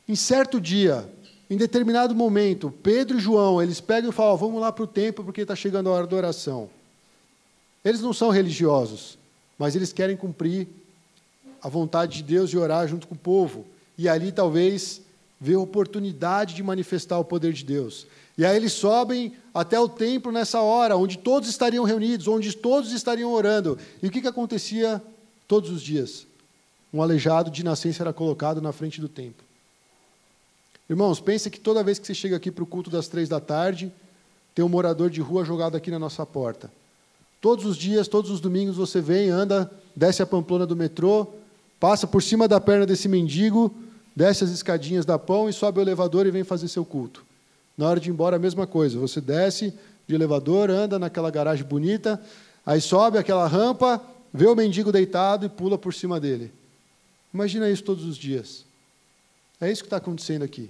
Em certo dia, em determinado momento, Pedro e João, eles pegam e falam, vamos lá para o templo porque está chegando a hora da oração. Eles não são religiosos, mas eles querem cumprir a vontade de Deus e orar junto com o povo. E ali, talvez, ver a oportunidade de manifestar o poder de Deus. E aí eles sobem até o templo nessa hora, onde todos estariam reunidos, onde todos estariam orando. E o que acontecia todos os dias? Um aleijado de nascença era colocado na frente do templo. Irmãos, pensa que toda vez que você chega aqui para o culto das 3 da tarde, tem um morador de rua jogado aqui na nossa porta. Todos os dias, todos os domingos, você vem, anda, desce a Pamplona do metrô, passa por cima da perna desse mendigo, desce as escadinhas da Pão e sobe o elevador e vem fazer seu culto. Na hora de ir embora, a mesma coisa. Você desce de elevador, anda naquela garagem bonita, aí sobe aquela rampa, vê o mendigo deitado e pula por cima dele. Imagina isso todos os dias. É isso que está acontecendo aqui.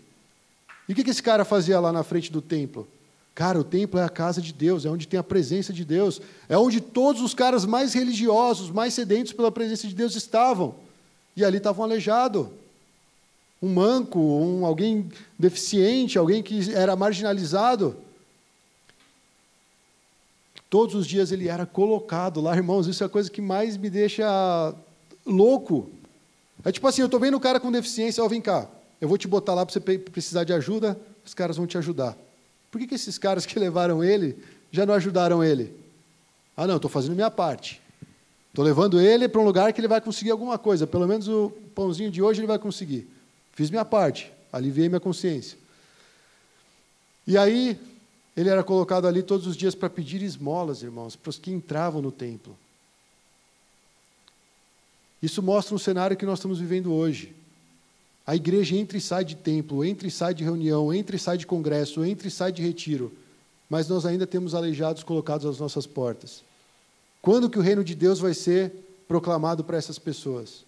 E o que esse cara fazia lá na frente do templo? Cara, o templo é a casa de Deus, é onde tem a presença de Deus, é onde todos os caras mais religiosos, mais sedentos pela presença de Deus estavam. E ali estava um aleijado, um manco, alguém deficiente, alguém que era marginalizado. Todos os dias ele era colocado lá, irmãos, isso é a coisa que mais me deixa louco. É tipo assim, eu estou vendo um cara com deficiência, ó, vem cá, eu vou te botar lá para você precisar de ajuda, os caras vão te ajudar. Por que esses caras que levaram ele já não ajudaram ele? Ah, não, estou fazendo minha parte. Estou levando ele para um lugar que ele vai conseguir alguma coisa, pelo menos o pãozinho de hoje ele vai conseguir. Fiz minha parte, aliviei minha consciência. E aí, ele era colocado ali todos os dias para pedir esmolas, irmãos, para os que entravam no templo. Isso mostra um cenário que nós estamos vivendo hoje. A igreja entra e sai de templo, entra e sai de reunião, entra e sai de congresso, entra e sai de retiro. Mas nós ainda temos aleijados colocados às nossas portas. Quando que o reino de Deus vai ser proclamado para essas pessoas?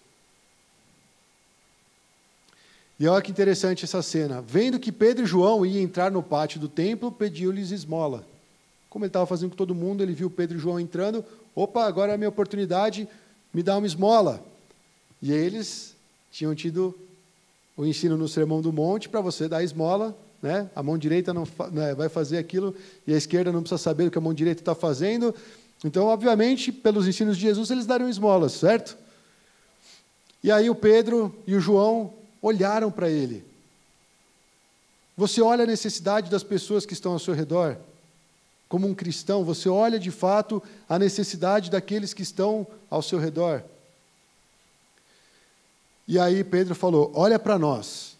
E olha que interessante essa cena. Vendo que Pedro e João iam entrar no pátio do templo, pediu-lhes esmola. Como ele estava fazendo com todo mundo, ele viu Pedro e João entrando. Opa, agora é a minha oportunidade, me dá uma esmola. E eles tinham tido o ensino no Sermão do Monte para você dar esmola, né? A mão direita não vai fazer aquilo e a esquerda não precisa saber o que a mão direita está fazendo. Então, obviamente, pelos ensinos de Jesus, eles dariam esmolas, certo? E aí o Pedro e o João olharam para ele. Você olha a necessidade das pessoas que estão ao seu redor? Como um cristão, você olha de fato a necessidade daqueles que estão ao seu redor? E aí Pedro falou, olha para nós.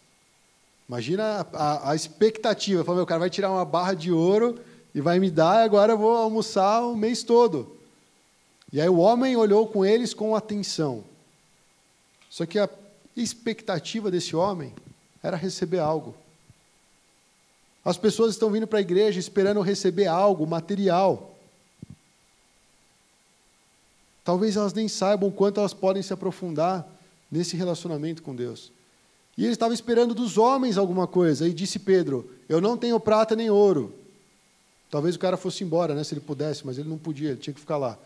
Imagina a expectativa. Falou, meu cara vai tirar uma barra de ouro e vai me dar, e agora eu vou almoçar o mês todo. E aí o homem olhou com eles com atenção. Só que a expectativa desse homem era receber algo. As pessoas estão vindo para a igreja esperando receber algo material. Talvez elas nem saibam o quanto elas podem se aprofundar nesse relacionamento com Deus. E ele estava esperando dos homens alguma coisa. E disse Pedro, eu não tenho prata nem ouro. Talvez o cara fosse embora, né, se ele pudesse, mas ele não podia, ele tinha que ficar lá.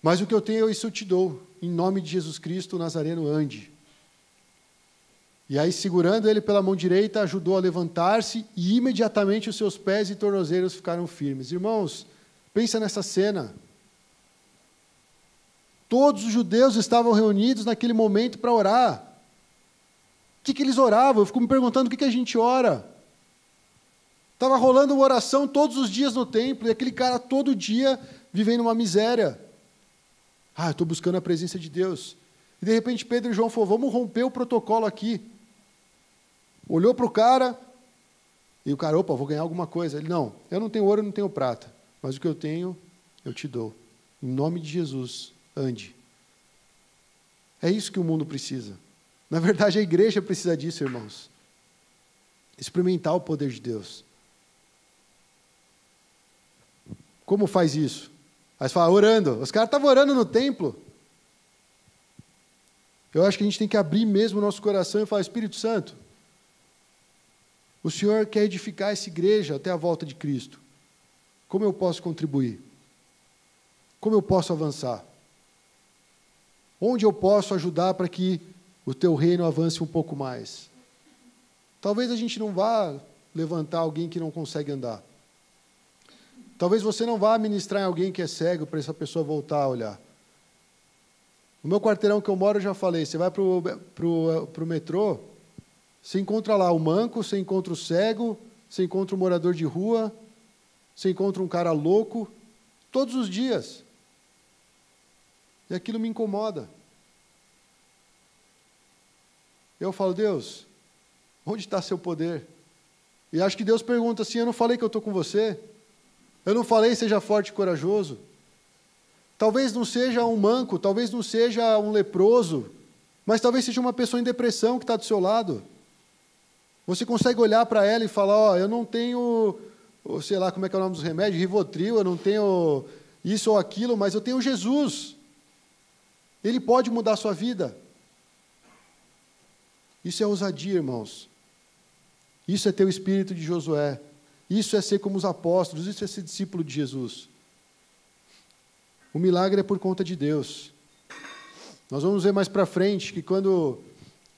Mas o que eu tenho, isso eu te dou. Em nome de Jesus Cristo, o Nazareno, ande. E aí, segurando ele pela mão direita, ajudou a levantar-se e imediatamente os seus pés e tornozelos ficaram firmes. Irmãos, pensa nessa cena. Todos os judeus estavam reunidos naquele momento para orar. O que eles oravam? Eu fico me perguntando o que a gente ora. Estava rolando uma oração todos os dias no templo, e aquele cara todo dia vivendo uma miséria. Ah, eu estou buscando a presença de Deus. E de repente Pedro e João falaram, vamos romper o protocolo aqui. Olhou para o cara, e o cara, opa, vou ganhar alguma coisa. Ele, não, eu não tenho ouro, eu não tenho prata, mas o que eu tenho, eu te dou. Em nome de Jesus, ande. É isso que o mundo precisa. Na verdade, a igreja precisa disso, irmãos. Experimentar o poder de Deus. Como faz isso? Aí você fala, orando. Os caras estavam orando no templo. Eu acho que a gente tem que abrir mesmo o nosso coração e falar, Espírito Santo, o Senhor quer edificar essa igreja até a volta de Cristo. Como eu posso contribuir? Como eu posso avançar? Onde eu posso ajudar para que o teu reino avance um pouco mais? Talvez a gente não vá levantar alguém que não consegue andar. Talvez você não vá ministrar em alguém que é cego para essa pessoa voltar a olhar. No meu quarteirão que eu moro, eu já falei, você vai para o metrô, você encontra lá o manco, você encontra o cego, você encontra o morador de rua, você encontra um cara louco, todos os dias. E aquilo me incomoda. Eu falo, Deus, onde está seu poder? E acho que Deus pergunta assim, eu não falei que eu estou com você? Eu não falei, seja forte e corajoso? Talvez não seja um manco, talvez não seja um leproso, mas talvez seja uma pessoa em depressão que está do seu lado. Você consegue olhar para ela e falar, ó, eu não tenho, sei lá, como é que é o nome dos remédios, Rivotril, eu não tenho isso ou aquilo, mas eu tenho Jesus. Ele pode mudar a sua vida. Isso é ousadia, irmãos. Isso é ter o espírito de Josué. Isso é ser como os apóstolos, isso é ser discípulo de Jesus. O milagre é por conta de Deus. Nós vamos ver mais para frente que quando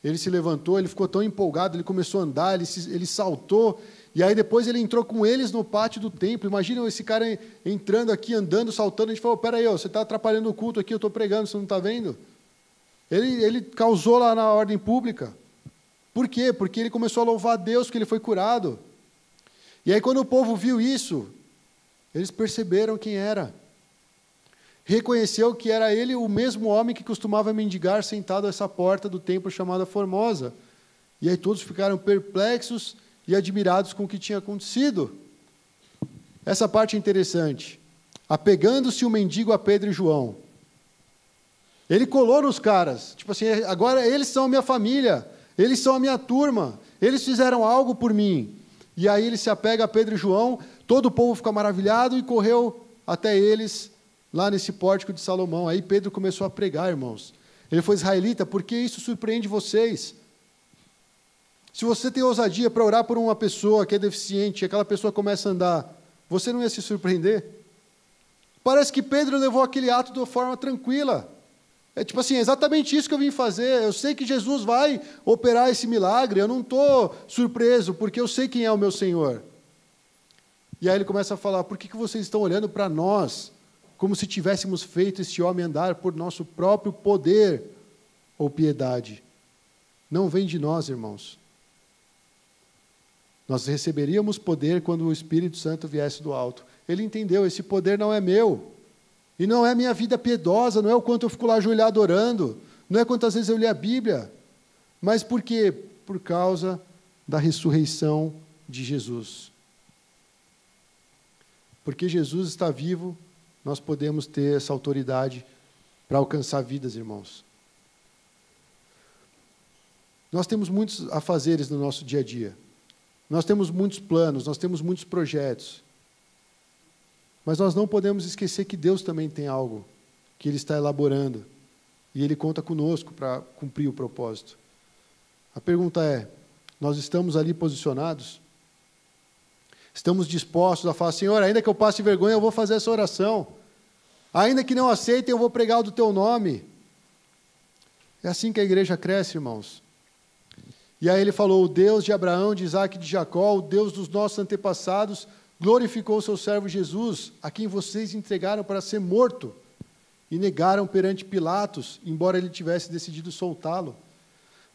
ele se levantou, ele ficou tão empolgado, ele começou a andar, ele saltou, e aí depois ele entrou com eles no pátio do templo. Imagina esse cara entrando aqui, andando, saltando, a gente falou, peraí, você está atrapalhando o culto aqui, eu estou pregando, você não está vendo? Ele causou lá na ordem pública. Por quê? Porque ele começou a louvar a Deus, porque ele foi curado. E aí quando o povo viu isso, eles perceberam quem era. Reconheceu que era ele o mesmo homem que costumava mendigar sentado a essa porta do templo chamada Formosa. E aí todos ficaram perplexos e admirados com o que tinha acontecido. Essa parte é interessante. Apegando-se o mendigo a Pedro e João. Ele colou nos caras. Tipo assim, agora eles são a minha família, eles são a minha turma, eles fizeram algo por mim. E aí ele se apega a Pedro e João, todo o povo fica maravilhado e correu até eles, lá nesse pórtico de Salomão. Aí Pedro começou a pregar, irmãos. Ele foi israelita, por que isso surpreende vocês? Se você tem ousadia para orar por uma pessoa que é deficiente, e aquela pessoa começa a andar, você não ia se surpreender? Parece que Pedro levou aquele ato de uma forma tranquila. É tipo assim, é exatamente isso que eu vim fazer. Eu sei que Jesus vai operar esse milagre, eu não estou surpreso, porque eu sei quem é o meu Senhor. E aí ele começa a falar, por que vocês estão olhando para nós, como se tivéssemos feito este homem andar por nosso próprio poder ou piedade? Não vem de nós, irmãos. Nós receberíamos poder quando o Espírito Santo viesse do alto. Ele entendeu, esse poder não é meu. E não é minha vida piedosa, não é o quanto eu fico lá ajoelhado orando, não é quantas vezes eu li a Bíblia. Mas por quê? Por causa da ressurreição de Jesus. Porque Jesus está vivo, nós podemos ter essa autoridade para alcançar vidas, irmãos. Nós temos muitos afazeres no nosso dia a dia. Nós temos muitos planos, nós temos muitos projetos. Mas nós não podemos esquecer que Deus também tem algo que Ele está elaborando. E Ele conta conosco para cumprir o propósito. A pergunta é, nós estamos ali posicionados? Estamos dispostos a falar, Senhor, ainda que eu passe vergonha, eu vou fazer essa oração. Ainda que não aceitem, eu vou pregar o do Teu nome. É assim que a igreja cresce, irmãos. E aí ele falou, o Deus de Abraão, de Isaac e de Jacó, o Deus dos nossos antepassados, glorificou o seu servo Jesus, a quem vocês entregaram para ser morto, e negaram perante Pilatos, embora ele tivesse decidido soltá-lo.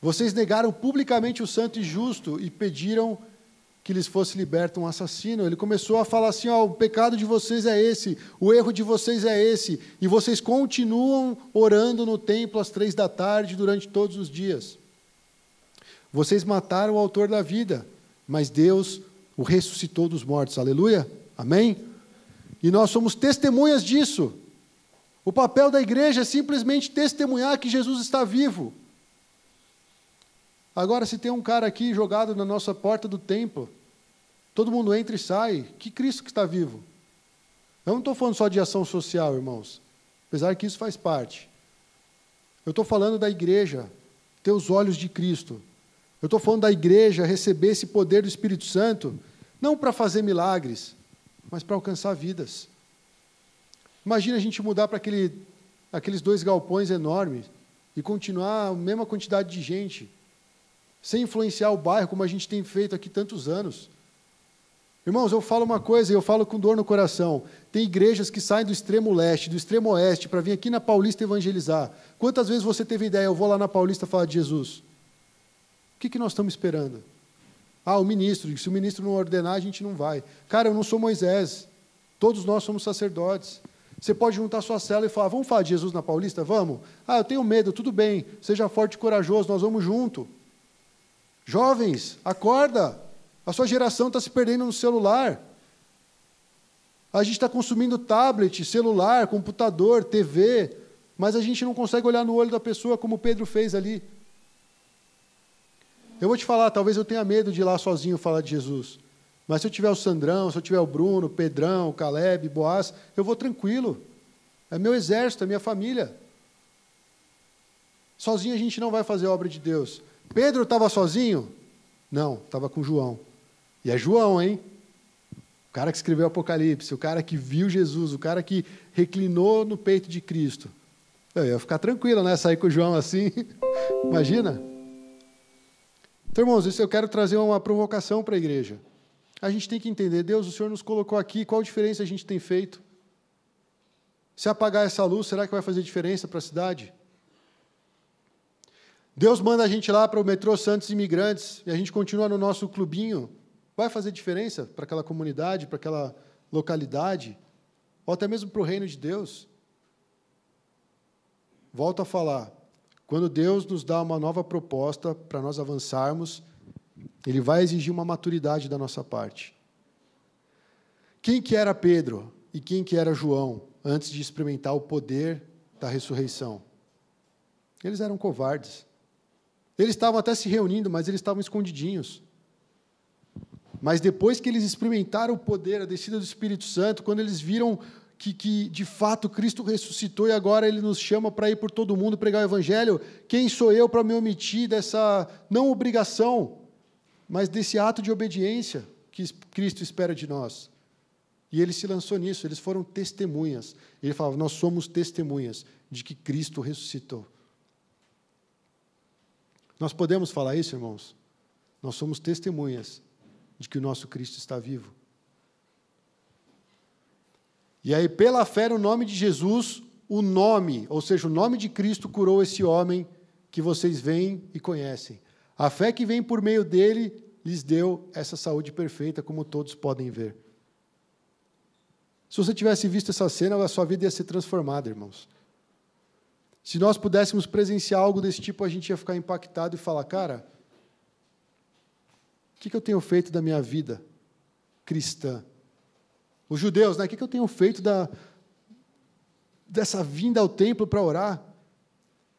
Vocês negaram publicamente o santo e justo, e pediram que lhes fosse liberto um assassino. Ele começou a falar assim, ó, o pecado de vocês é esse, o erro de vocês é esse, e vocês continuam orando no templo às 15h durante todos os dias. Vocês mataram o autor da vida, mas Deus o ressuscitou dos mortos. Aleluia? Amém? E nós somos testemunhas disso. O papel da igreja é simplesmente testemunhar que Jesus está vivo. Agora, se tem um cara aqui jogado na nossa porta do templo, todo mundo entra e sai, que Cristo que está vivo? Eu não estou falando só de ação social, irmãos, apesar que isso faz parte. Eu estou falando da igreja ter os olhos de Cristo. Eu estou falando da igreja receber esse poder do Espírito Santo, não para fazer milagres, mas para alcançar vidas. Imagina a gente mudar para aqueles 2 galpões enormes e continuar a mesma quantidade de gente, sem influenciar o bairro, como a gente tem feito aqui tantos anos. Irmãos, eu falo uma coisa, e eu falo com dor no coração. Tem igrejas que saem do extremo leste, do extremo oeste, para vir aqui na Paulista evangelizar. Quantas vezes você teve ideia, eu vou lá na Paulista falar de Jesus? O que nós estamos esperando? O ministro, se o ministro não ordenar, a gente não vai. Cara, eu não sou Moisés. Todos nós somos sacerdotes. Você pode juntar sua célula e falar, vamos falar de Jesus na Paulista? Vamos? Eu tenho medo, tudo bem. Seja forte e corajoso, nós vamos junto. Jovens, acorda. A sua geração está se perdendo no celular. A gente está consumindo tablet, celular, computador, TV, mas a gente não consegue olhar no olho da pessoa como Pedro fez ali. Eu vou te falar, talvez eu tenha medo de ir lá sozinho falar de Jesus. Mas se eu tiver o Sandrão, se eu tiver o Bruno, o Pedrão, o Caleb, Boaz, eu vou tranquilo. É meu exército, é minha família. Sozinho a gente não vai fazer a obra de Deus. Pedro estava sozinho? Não, estava com João. E é João, hein? O cara que escreveu o Apocalipse, o cara que viu Jesus, o cara que reclinou no peito de Cristo. Eu ia ficar tranquilo, né? Sair com o João assim. Imagina. Então, irmãos, isso eu quero trazer uma provocação para a igreja. A gente tem que entender, Deus, o Senhor nos colocou aqui, qual diferença a gente tem feito? Se apagar essa luz, será que vai fazer diferença para a cidade? Deus manda a gente lá para o metrô Santos Imigrantes, e a gente continua no nosso clubinho. Vai fazer diferença para aquela comunidade, para aquela localidade? Ou até mesmo para o reino de Deus? Volto a falar, quando Deus nos dá uma nova proposta para nós avançarmos, Ele vai exigir uma maturidade da nossa parte. Quem que era Pedro e quem que era João antes de experimentar o poder da ressurreição? Eles eram covardes. Eles estavam até se reunindo, mas eles estavam escondidinhos. Mas depois que eles experimentaram o poder, a descida do Espírito Santo, quando eles viram que de fato Cristo ressuscitou e agora Ele nos chama para ir por todo mundo pregar o Evangelho, quem sou eu para me omitir dessa, não obrigação, mas desse ato de obediência que Cristo espera de nós? E Ele se lançou nisso, eles foram testemunhas. Ele falava, nós somos testemunhas de que Cristo ressuscitou. Nós podemos falar isso, irmãos? Nós somos testemunhas de que o nosso Cristo está vivo. E aí, pela fé no nome de Jesus, o nome, ou seja, o nome de Cristo curou esse homem que vocês veem e conhecem. A fé que vem por meio dele lhes deu essa saúde perfeita, como todos podem ver. Se você tivesse visto essa cena, a sua vida ia ser transformada, irmãos. Se nós pudéssemos presenciar algo desse tipo, a gente ia ficar impactado e falar, cara, o que eu tenho feito da minha vida cristã? Os judeus, né? O que eu tenho feito dessa vinda ao templo para orar?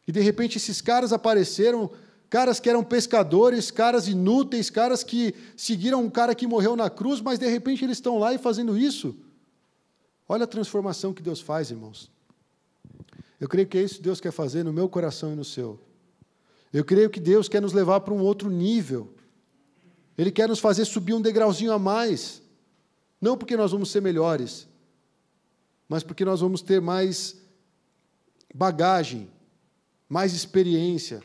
E, de repente, esses caras apareceram, caras que eram pescadores, caras inúteis, caras que seguiram um cara que morreu na cruz, mas, de repente, eles estão lá e fazendo isso. Olha a transformação que Deus faz, irmãos. Eu creio que é isso que Deus quer fazer no meu coração e no seu. Eu creio que Deus quer nos levar para um outro nível. Ele quer nos fazer subir um degrauzinho a mais. Não porque nós vamos ser melhores, mas porque nós vamos ter mais bagagem, mais experiência,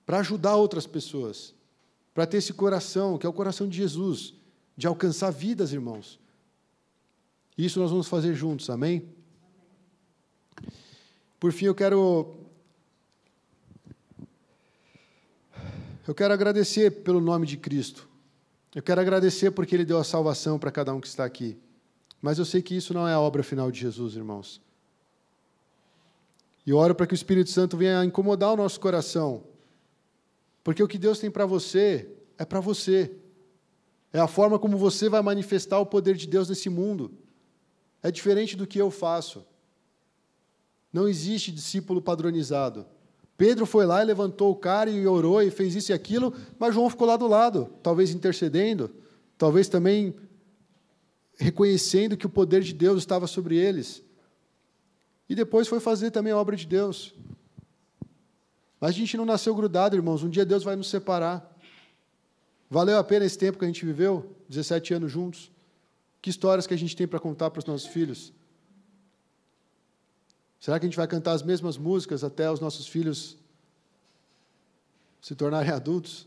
para ajudar outras pessoas, para ter esse coração, que é o coração de Jesus, de alcançar vidas, irmãos. Isso nós vamos fazer juntos, amém? Por fim, eu quero agradecer pelo nome de Cristo. Eu quero agradecer porque Ele deu a salvação para cada um que está aqui. Mas eu sei que isso não é a obra final de Jesus, irmãos. E eu oro para que o Espírito Santo venha incomodar o nosso coração. Porque o que Deus tem para você é para você. É a forma como você vai manifestar o poder de Deus nesse mundo. É diferente do que eu faço. Não existe discípulo padronizado. Pedro foi lá e levantou o cara e orou e fez isso e aquilo, mas João ficou lá do lado, talvez intercedendo, talvez também reconhecendo que o poder de Deus estava sobre eles. E depois foi fazer também a obra de Deus. Mas a gente não nasceu grudado, irmãos. Um dia Deus vai nos separar. Valeu a pena esse tempo que a gente viveu? 17 anos juntos? Que histórias que a gente tem para contar para os nossos filhos? Será que a gente vai cantar as mesmas músicas até os nossos filhos se tornarem adultos?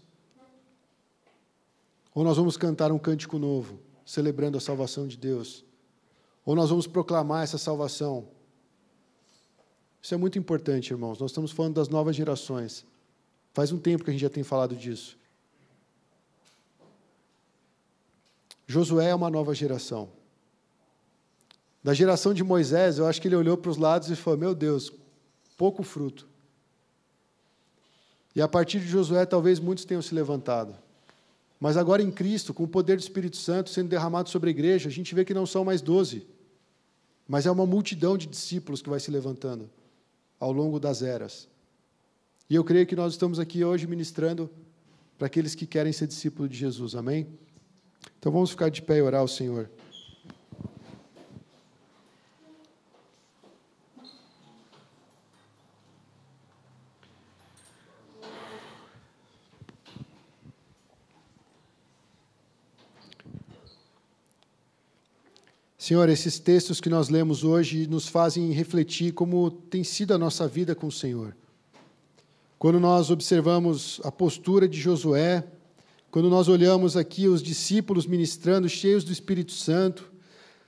Ou nós vamos cantar um cântico novo, celebrando a salvação de Deus? Ou nós vamos proclamar essa salvação? Isso é muito importante, irmãos. Nós estamos falando das novas gerações. Faz um tempo que a gente já tem falado disso. Josué é uma nova geração. Da geração de Moisés, eu acho que ele olhou para os lados e falou, meu Deus, pouco fruto. E a partir de Josué, talvez muitos tenham se levantado. Mas agora em Cristo, com o poder do Espírito Santo sendo derramado sobre a igreja, a gente vê que não são mais 12, mas é uma multidão de discípulos que vai se levantando ao longo das eras. E eu creio que nós estamos aqui hoje ministrando para aqueles que querem ser discípulos de Jesus, amém? Então vamos ficar de pé e orar ao Senhor. Senhor, esses textos que nós lemos hoje nos fazem refletir como tem sido a nossa vida com o Senhor. Quando nós observamos a postura de Josué, quando nós olhamos aqui os discípulos ministrando, cheios do Espírito Santo,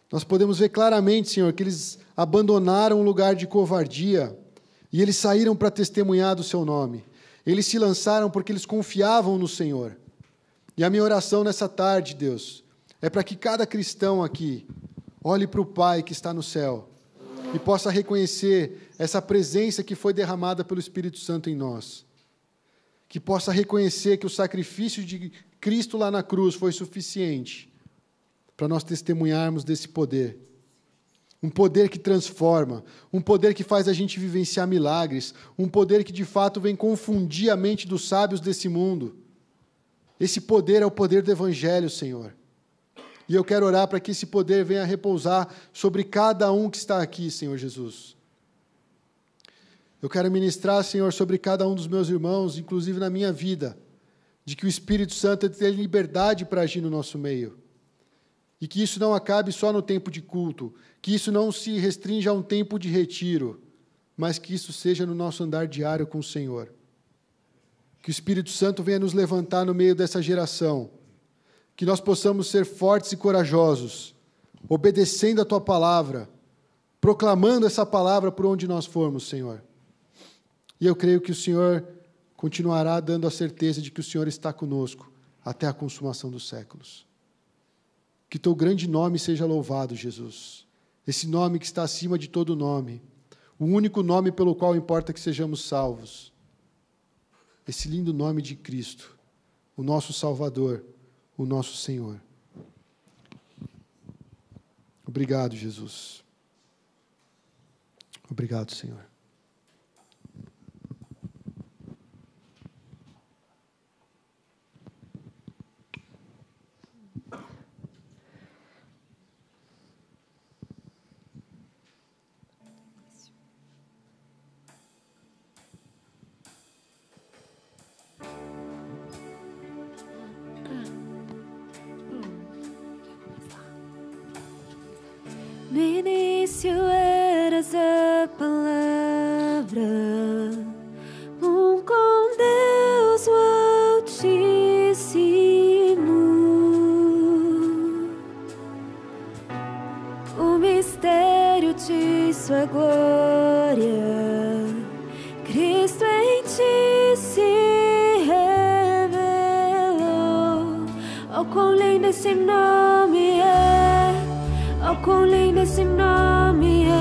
nós podemos ver claramente, Senhor, que eles abandonaram um lugar de covardia e eles saíram para testemunhar do Seu nome. Eles se lançaram porque eles confiavam no Senhor. E a minha oração nessa tarde, Deus, é para que cada cristão aqui olhe para o Pai que está no céu e possa reconhecer essa presença que foi derramada pelo Espírito Santo em nós. Que possa reconhecer que o sacrifício de Cristo lá na cruz foi suficiente para nós testemunharmos desse poder. Um poder que transforma, um poder que faz a gente vivenciar milagres, um poder que de fato vem confundir a mente dos sábios desse mundo. Esse poder é o poder do Evangelho, Senhor. E eu quero orar para que esse poder venha repousar sobre cada um que está aqui, Senhor Jesus. Eu quero ministrar, Senhor, sobre cada um dos meus irmãos, inclusive na minha vida, de que o Espírito Santo tenha liberdade para agir no nosso meio. E que isso não acabe só no tempo de culto, que isso não se restrinja a um tempo de retiro, mas que isso seja no nosso andar diário com o Senhor. Que o Espírito Santo venha nos levantar no meio dessa geração, que nós possamos ser fortes e corajosos, obedecendo a Tua palavra, proclamando essa palavra por onde nós formos, Senhor. E eu creio que o Senhor continuará dando a certeza de que o Senhor está conosco até a consumação dos séculos. Que Teu grande nome seja louvado, Jesus. Esse nome que está acima de todo nome, o único nome pelo qual importa que sejamos salvos. Esse lindo nome de Cristo, o nosso Salvador, o nosso Senhor. Obrigado, Jesus. Obrigado, Senhor. No início eras a palavra, com Deus o Altíssimo. O mistério de sua glória, Cristo em ti se revelou. Oh, quão lindo esse nome é! Oh, quão lindo esse nome é,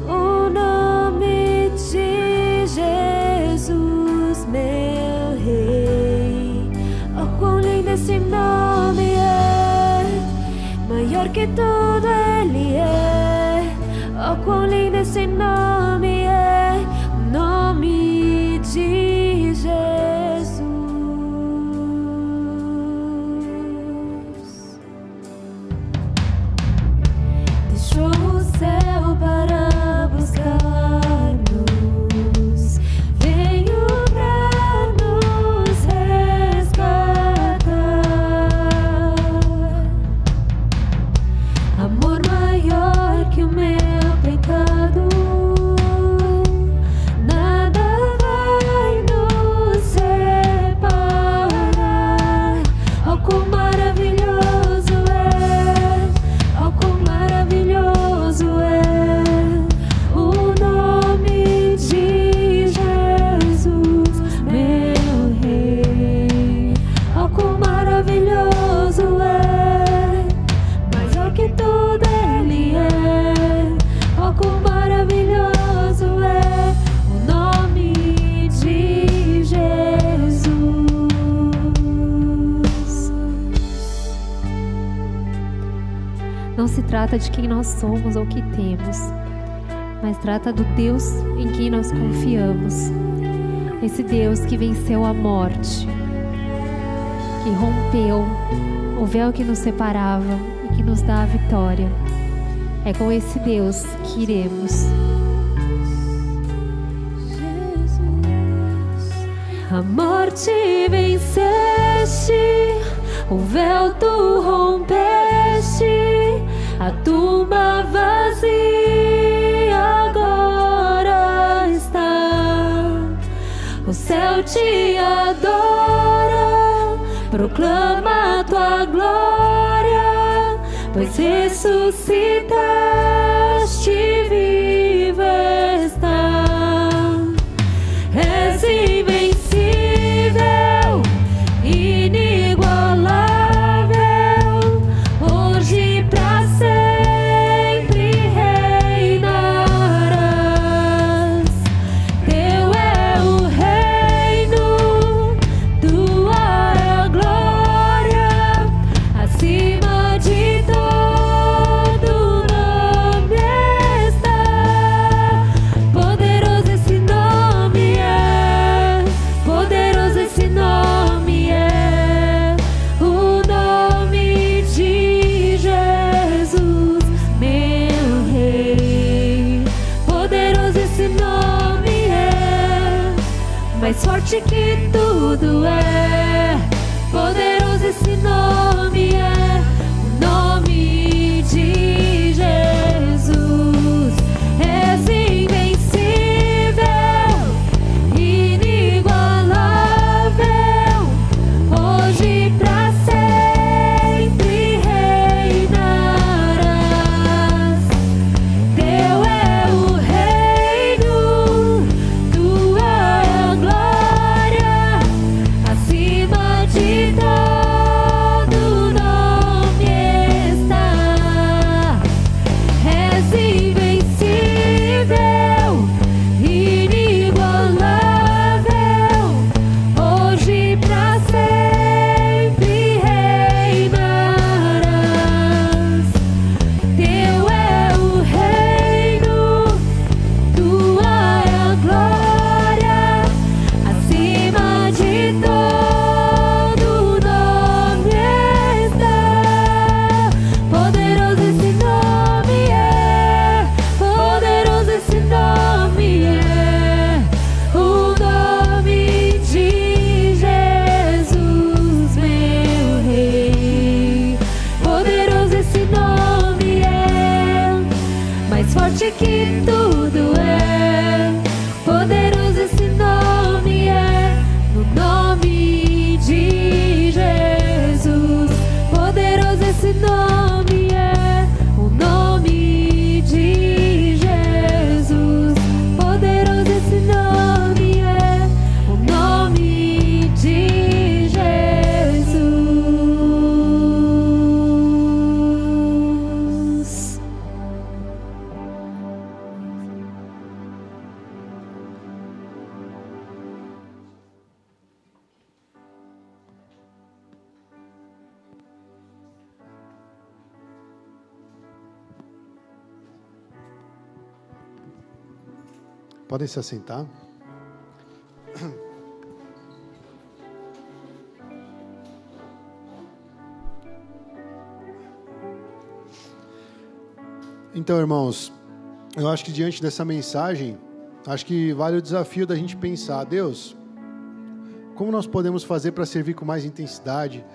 o nome de Jesus, meu Rei. Oh, quão lindo esse nome é, maior que tudo Ele é. Oh, quão lindo esse nome é, nome de Jesus. Deixou o céu para buscar-nos, veio para nos resgatar. Amor maior que o meu pecado, Não se trata de quem nós somos ou o que temos, mas trata do Deus em quem nós confiamos. Esse Deus que venceu a morte, que rompeu o véu que nos separava e que nos dá a vitória. É com esse Deus que iremos. A morte venceste, o véu tu rompeste, a tumba vazia agora está. O céu te adora, proclama a tua glória, pois ressuscitaste, viva está. És invencível, inigualável, hoje pra sempre reinarás. Teu é o reino, tua é a glória, acima de todo nome está. Poderoso esse nome é, poderoso esse nome é, o nome de Jesus, meu Rei. Poderoso esse nome é, mais forte que tudo é. Poderoso esse nome é, o nome de Jesus. És invencível, inigualável, hoje pra sempre reinarás. Teu é o reino, tua é a glória, acima de todo nome está. És invencível, inigualável, hoje pra sempre reinarás. Teu é o reino, tua é a glória, acima de todo nome está. Poderoso esse nome é, poderoso esse nome é, o nome de Jesus, meu Rei. Poderoso esse nome é, mais forte que tudo é. Poderoso esse nome é, no nome de Jesus. Poderoso esse nome é, o nome de Jesus. Poderoso esse nome é, o nome de Jesus. Podem se assentar. Então, irmãos, eu acho que diante dessa mensagem, acho que vale o desafio da gente pensar: Deus, como nós podemos fazer para servir com mais intensidade,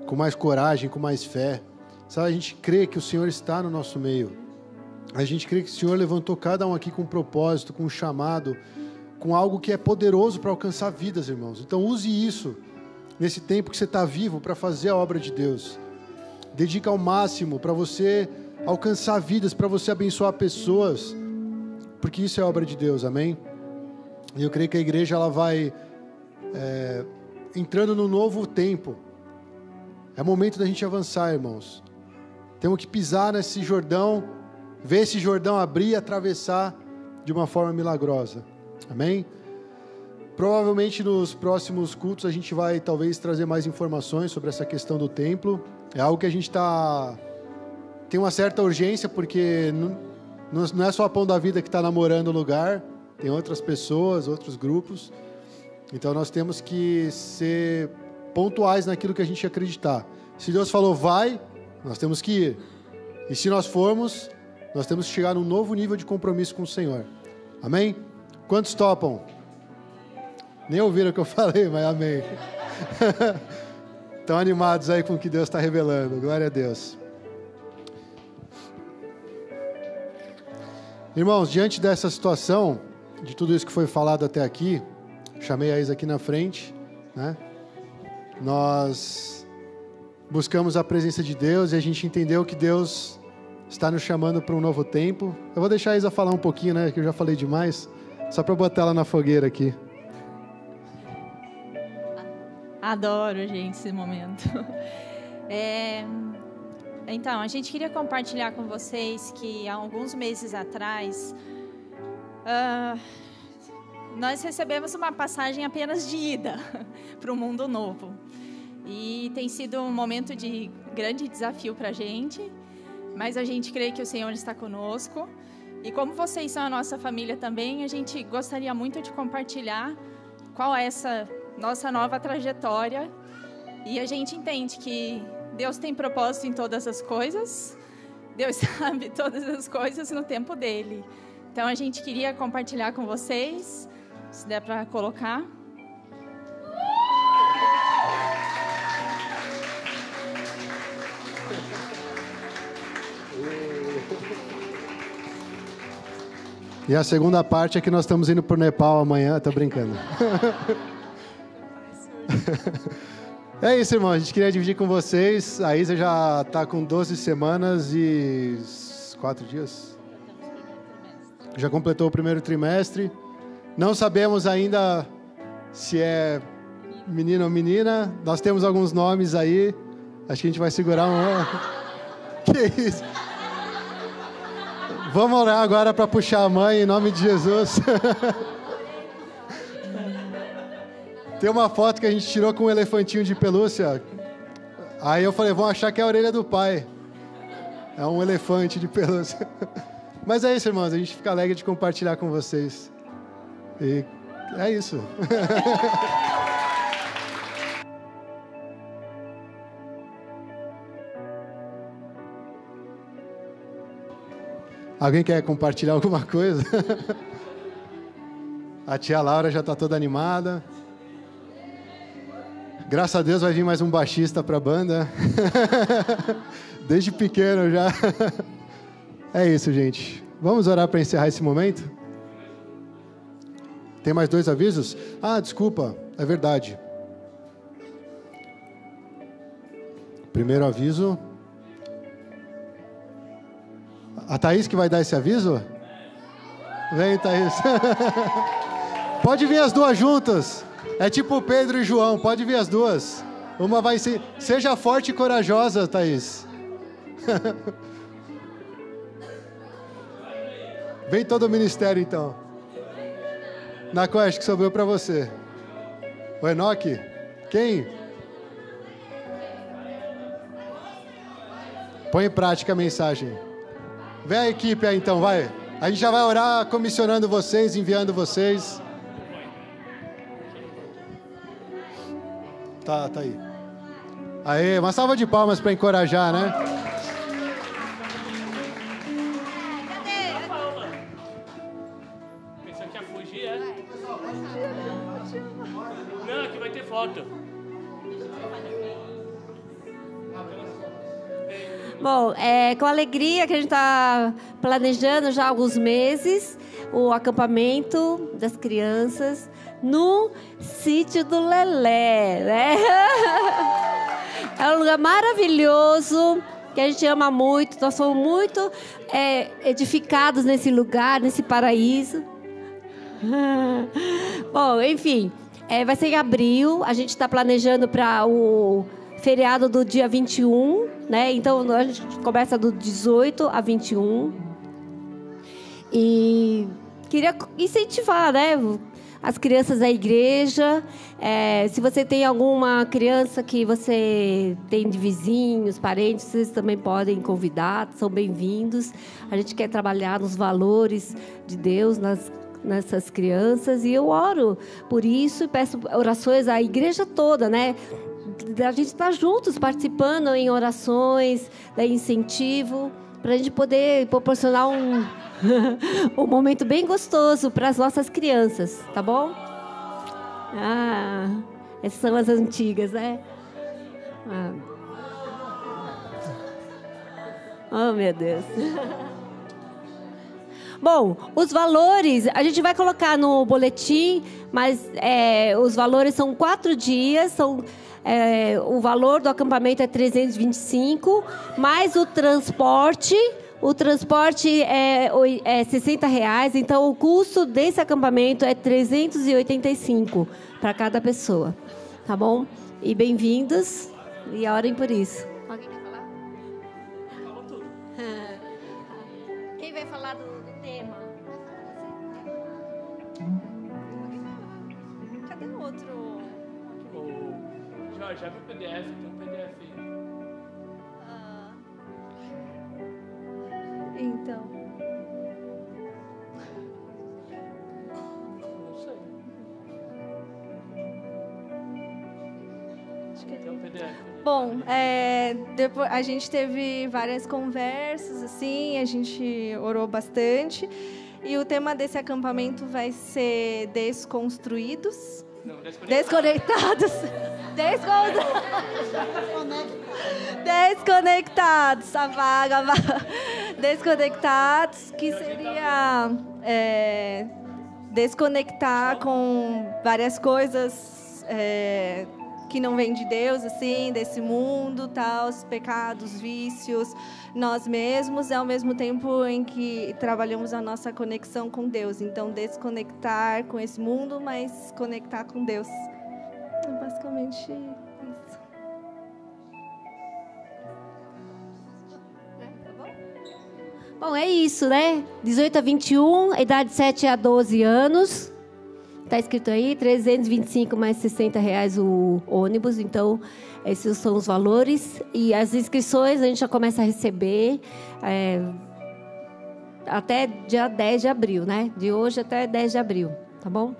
com mais coragem, com mais fé? Sabe, a gente crê que o Senhor está no nosso meio. A gente crê que o Senhor levantou cada um aqui com um propósito, com um chamado, com algo que é poderoso para alcançar vidas, irmãos. Então use isso nesse tempo que você está vivo para fazer a obra de Deus. Dedica ao máximo para você alcançar vidas, para você abençoar pessoas, porque isso é obra de Deus, amém? E eu creio que a igreja ela vai entrando num novo tempo. É momento da gente avançar, irmãos. Temos que pisar nesse Jordão, ver esse Jordão abrir e atravessar de uma forma milagrosa. Amém? Provavelmente nos próximos cultos a gente vai talvez trazer mais informações sobre essa questão do templo. É algo que a gente está tem uma certa urgência, porque não é só a Pão da Vida que está namorando o lugar, tem outras pessoas, outros grupos. Então nós temos que ser pontuais naquilo que a gente acreditar. Se Deus falou vai, nós temos que ir. E se nós formos, nós temos que chegar num novo nível de compromisso com o Senhor. Amém? Quantos topam? Nem ouviram o que eu falei, mas amém. Estão animados aí com o que Deus está revelando. Glória a Deus. Irmãos, diante dessa situação, de tudo isso que foi falado até aqui, chamei a Isa aqui na frente, né? Nós buscamos a presença de Deus e a gente entendeu que Deus está nos chamando para um novo tempo. Eu vou deixar a Isa falar um pouquinho, né? Que eu já falei demais. Só para botar ela na fogueira aqui. Adoro, gente, esse momento. Então, a gente queria compartilhar com vocês que há alguns meses atrás, nós recebemos uma passagem apenas de ida para o mundo novo. E tem sido um momento de grande desafio para a gente, mas a gente crê que o Senhor está conosco. E como vocês são a nossa família também, a gente gostaria muito de compartilhar qual é essa nossa nova trajetória. E a gente entende que Deus tem propósito em todas as coisas, Deus sabe todas as coisas no tempo dele. Então a gente queria compartilhar com vocês, se der para colocar. E a segunda parte é que nós estamos indo para o Nepal amanhã. Tô brincando. É isso, irmão. A gente queria dividir com vocês. A Isa já está com 12 semanas e 4 dias. Já completou o primeiro trimestre. Não sabemos ainda se é menino ou menina. Nós temos alguns nomes aí. Acho que a gente vai segurar um... Que isso? Vamos orar agora para puxar a mãe, em nome de Jesus. Tem uma foto que a gente tirou com um elefantinho de pelúcia. Aí eu falei, vão achar que é a orelha do pai. É um elefante de pelúcia. Mas é isso, irmãos. A gente fica alegre de compartilhar com vocês. E é isso. Alguém quer compartilhar alguma coisa? A tia Laura já está toda animada. Graças a Deus vai vir mais um baixista para a banda. Desde pequeno já. É isso, gente. Vamos orar para encerrar esse momento? Tem mais 2 avisos? Ah, desculpa, é verdade. Primeiro aviso. A Thaís que vai dar esse aviso? Vem, Thaís. Pode vir as duas juntas. É tipo Pedro e João, pode vir as duas. Uma vai ser... Seja forte e corajosa, Thaís. Vem todo o ministério, então. Naco, acho que sobrou para você. O Enoque? Quem? Põe em prática a mensagem. Vem a equipe aí então, vai. A gente já vai orar comissionando vocês, enviando vocês. Tá aí. Aê, uma salva de palmas para encorajar, né? Pensou que ia fugir, é? Não, aqui vai ter foto. Bom, com alegria que a gente está planejando já há alguns meses o acampamento das crianças no sítio do Lelé, né? É um lugar maravilhoso que a gente ama muito. Nós somos muito edificados nesse lugar, nesse paraíso. Bom, enfim, vai ser em abril. A gente está planejando para o feriado do dia 21, né? Então a gente começa do 18 a 21. E queria incentivar, né, as crianças da igreja. Se você tem alguma criança que você tem de vizinhos, parentes, vocês também podem convidar, são bem-vindos. A gente quer trabalhar nos valores de Deus, nessas crianças, e eu oro por isso e peço orações à igreja toda, né? A gente está juntos participando em orações, incentivo, para a gente poder proporcionar um momento bem gostoso para as nossas crianças, tá bom? Essas são as antigas, né? Oh, meu Deus. Bom, os valores, a gente vai colocar no boletim, mas os valores são 4 dias, o valor do acampamento é 325, mais o transporte é R$60, então o custo desse acampamento é 385 para cada pessoa, tá bom? E bem-vindos, e orem por isso. Alguém quer falar? Falou tudo. Quem vai falar do tema? Cadê o outro? Já viu o PDF? Tem um PDF aí. Então. Não sei. Acho que tem um PDF. Bom, depois a gente teve várias conversas, assim, a gente orou bastante. E o tema desse acampamento vai ser desconstruídos. Não, Desconectados. Desconectados. A vaga. Desconectados, que seria desconectar com várias coisas que não vêm de Deus, assim, desse mundo, tal, os pecados, vícios, nós mesmos, ao mesmo tempo em que trabalhamos a nossa conexão com Deus. Então, desconectar com esse mundo, mas conectar com Deus. É basicamente isso. Bom, é isso, né? 18 a 21, idade de 7 a 12 anos. Está escrito aí, 325 mais R$60 o ônibus. Então, esses são os valores. E as inscrições a gente já começa a receber até dia 10 de abril, né? De hoje até 10 de abril, tá bom?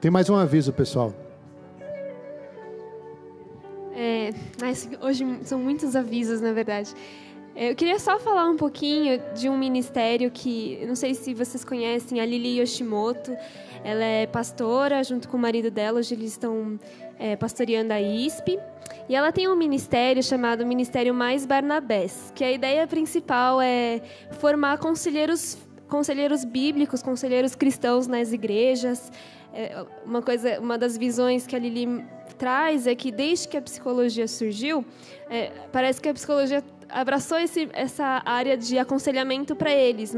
Tem mais um aviso, pessoal. Mas hoje são muitos avisos, na verdade. Eu queria só falar um pouquinho de um ministério que, não sei se vocês conhecem, a Lili Yoshimoto. Ela é pastora, junto com o marido dela, hoje eles estão pastoreando a ISP. E ela tem um ministério chamado Ministério Mais Barnabés, que a ideia principal é formar conselheiros bíblicos, conselheiros cristãos nas igrejas. Uma das visões que a Lili traz é que desde que a psicologia surgiu, parece que a psicologia abraçou essa área de aconselhamento para eles.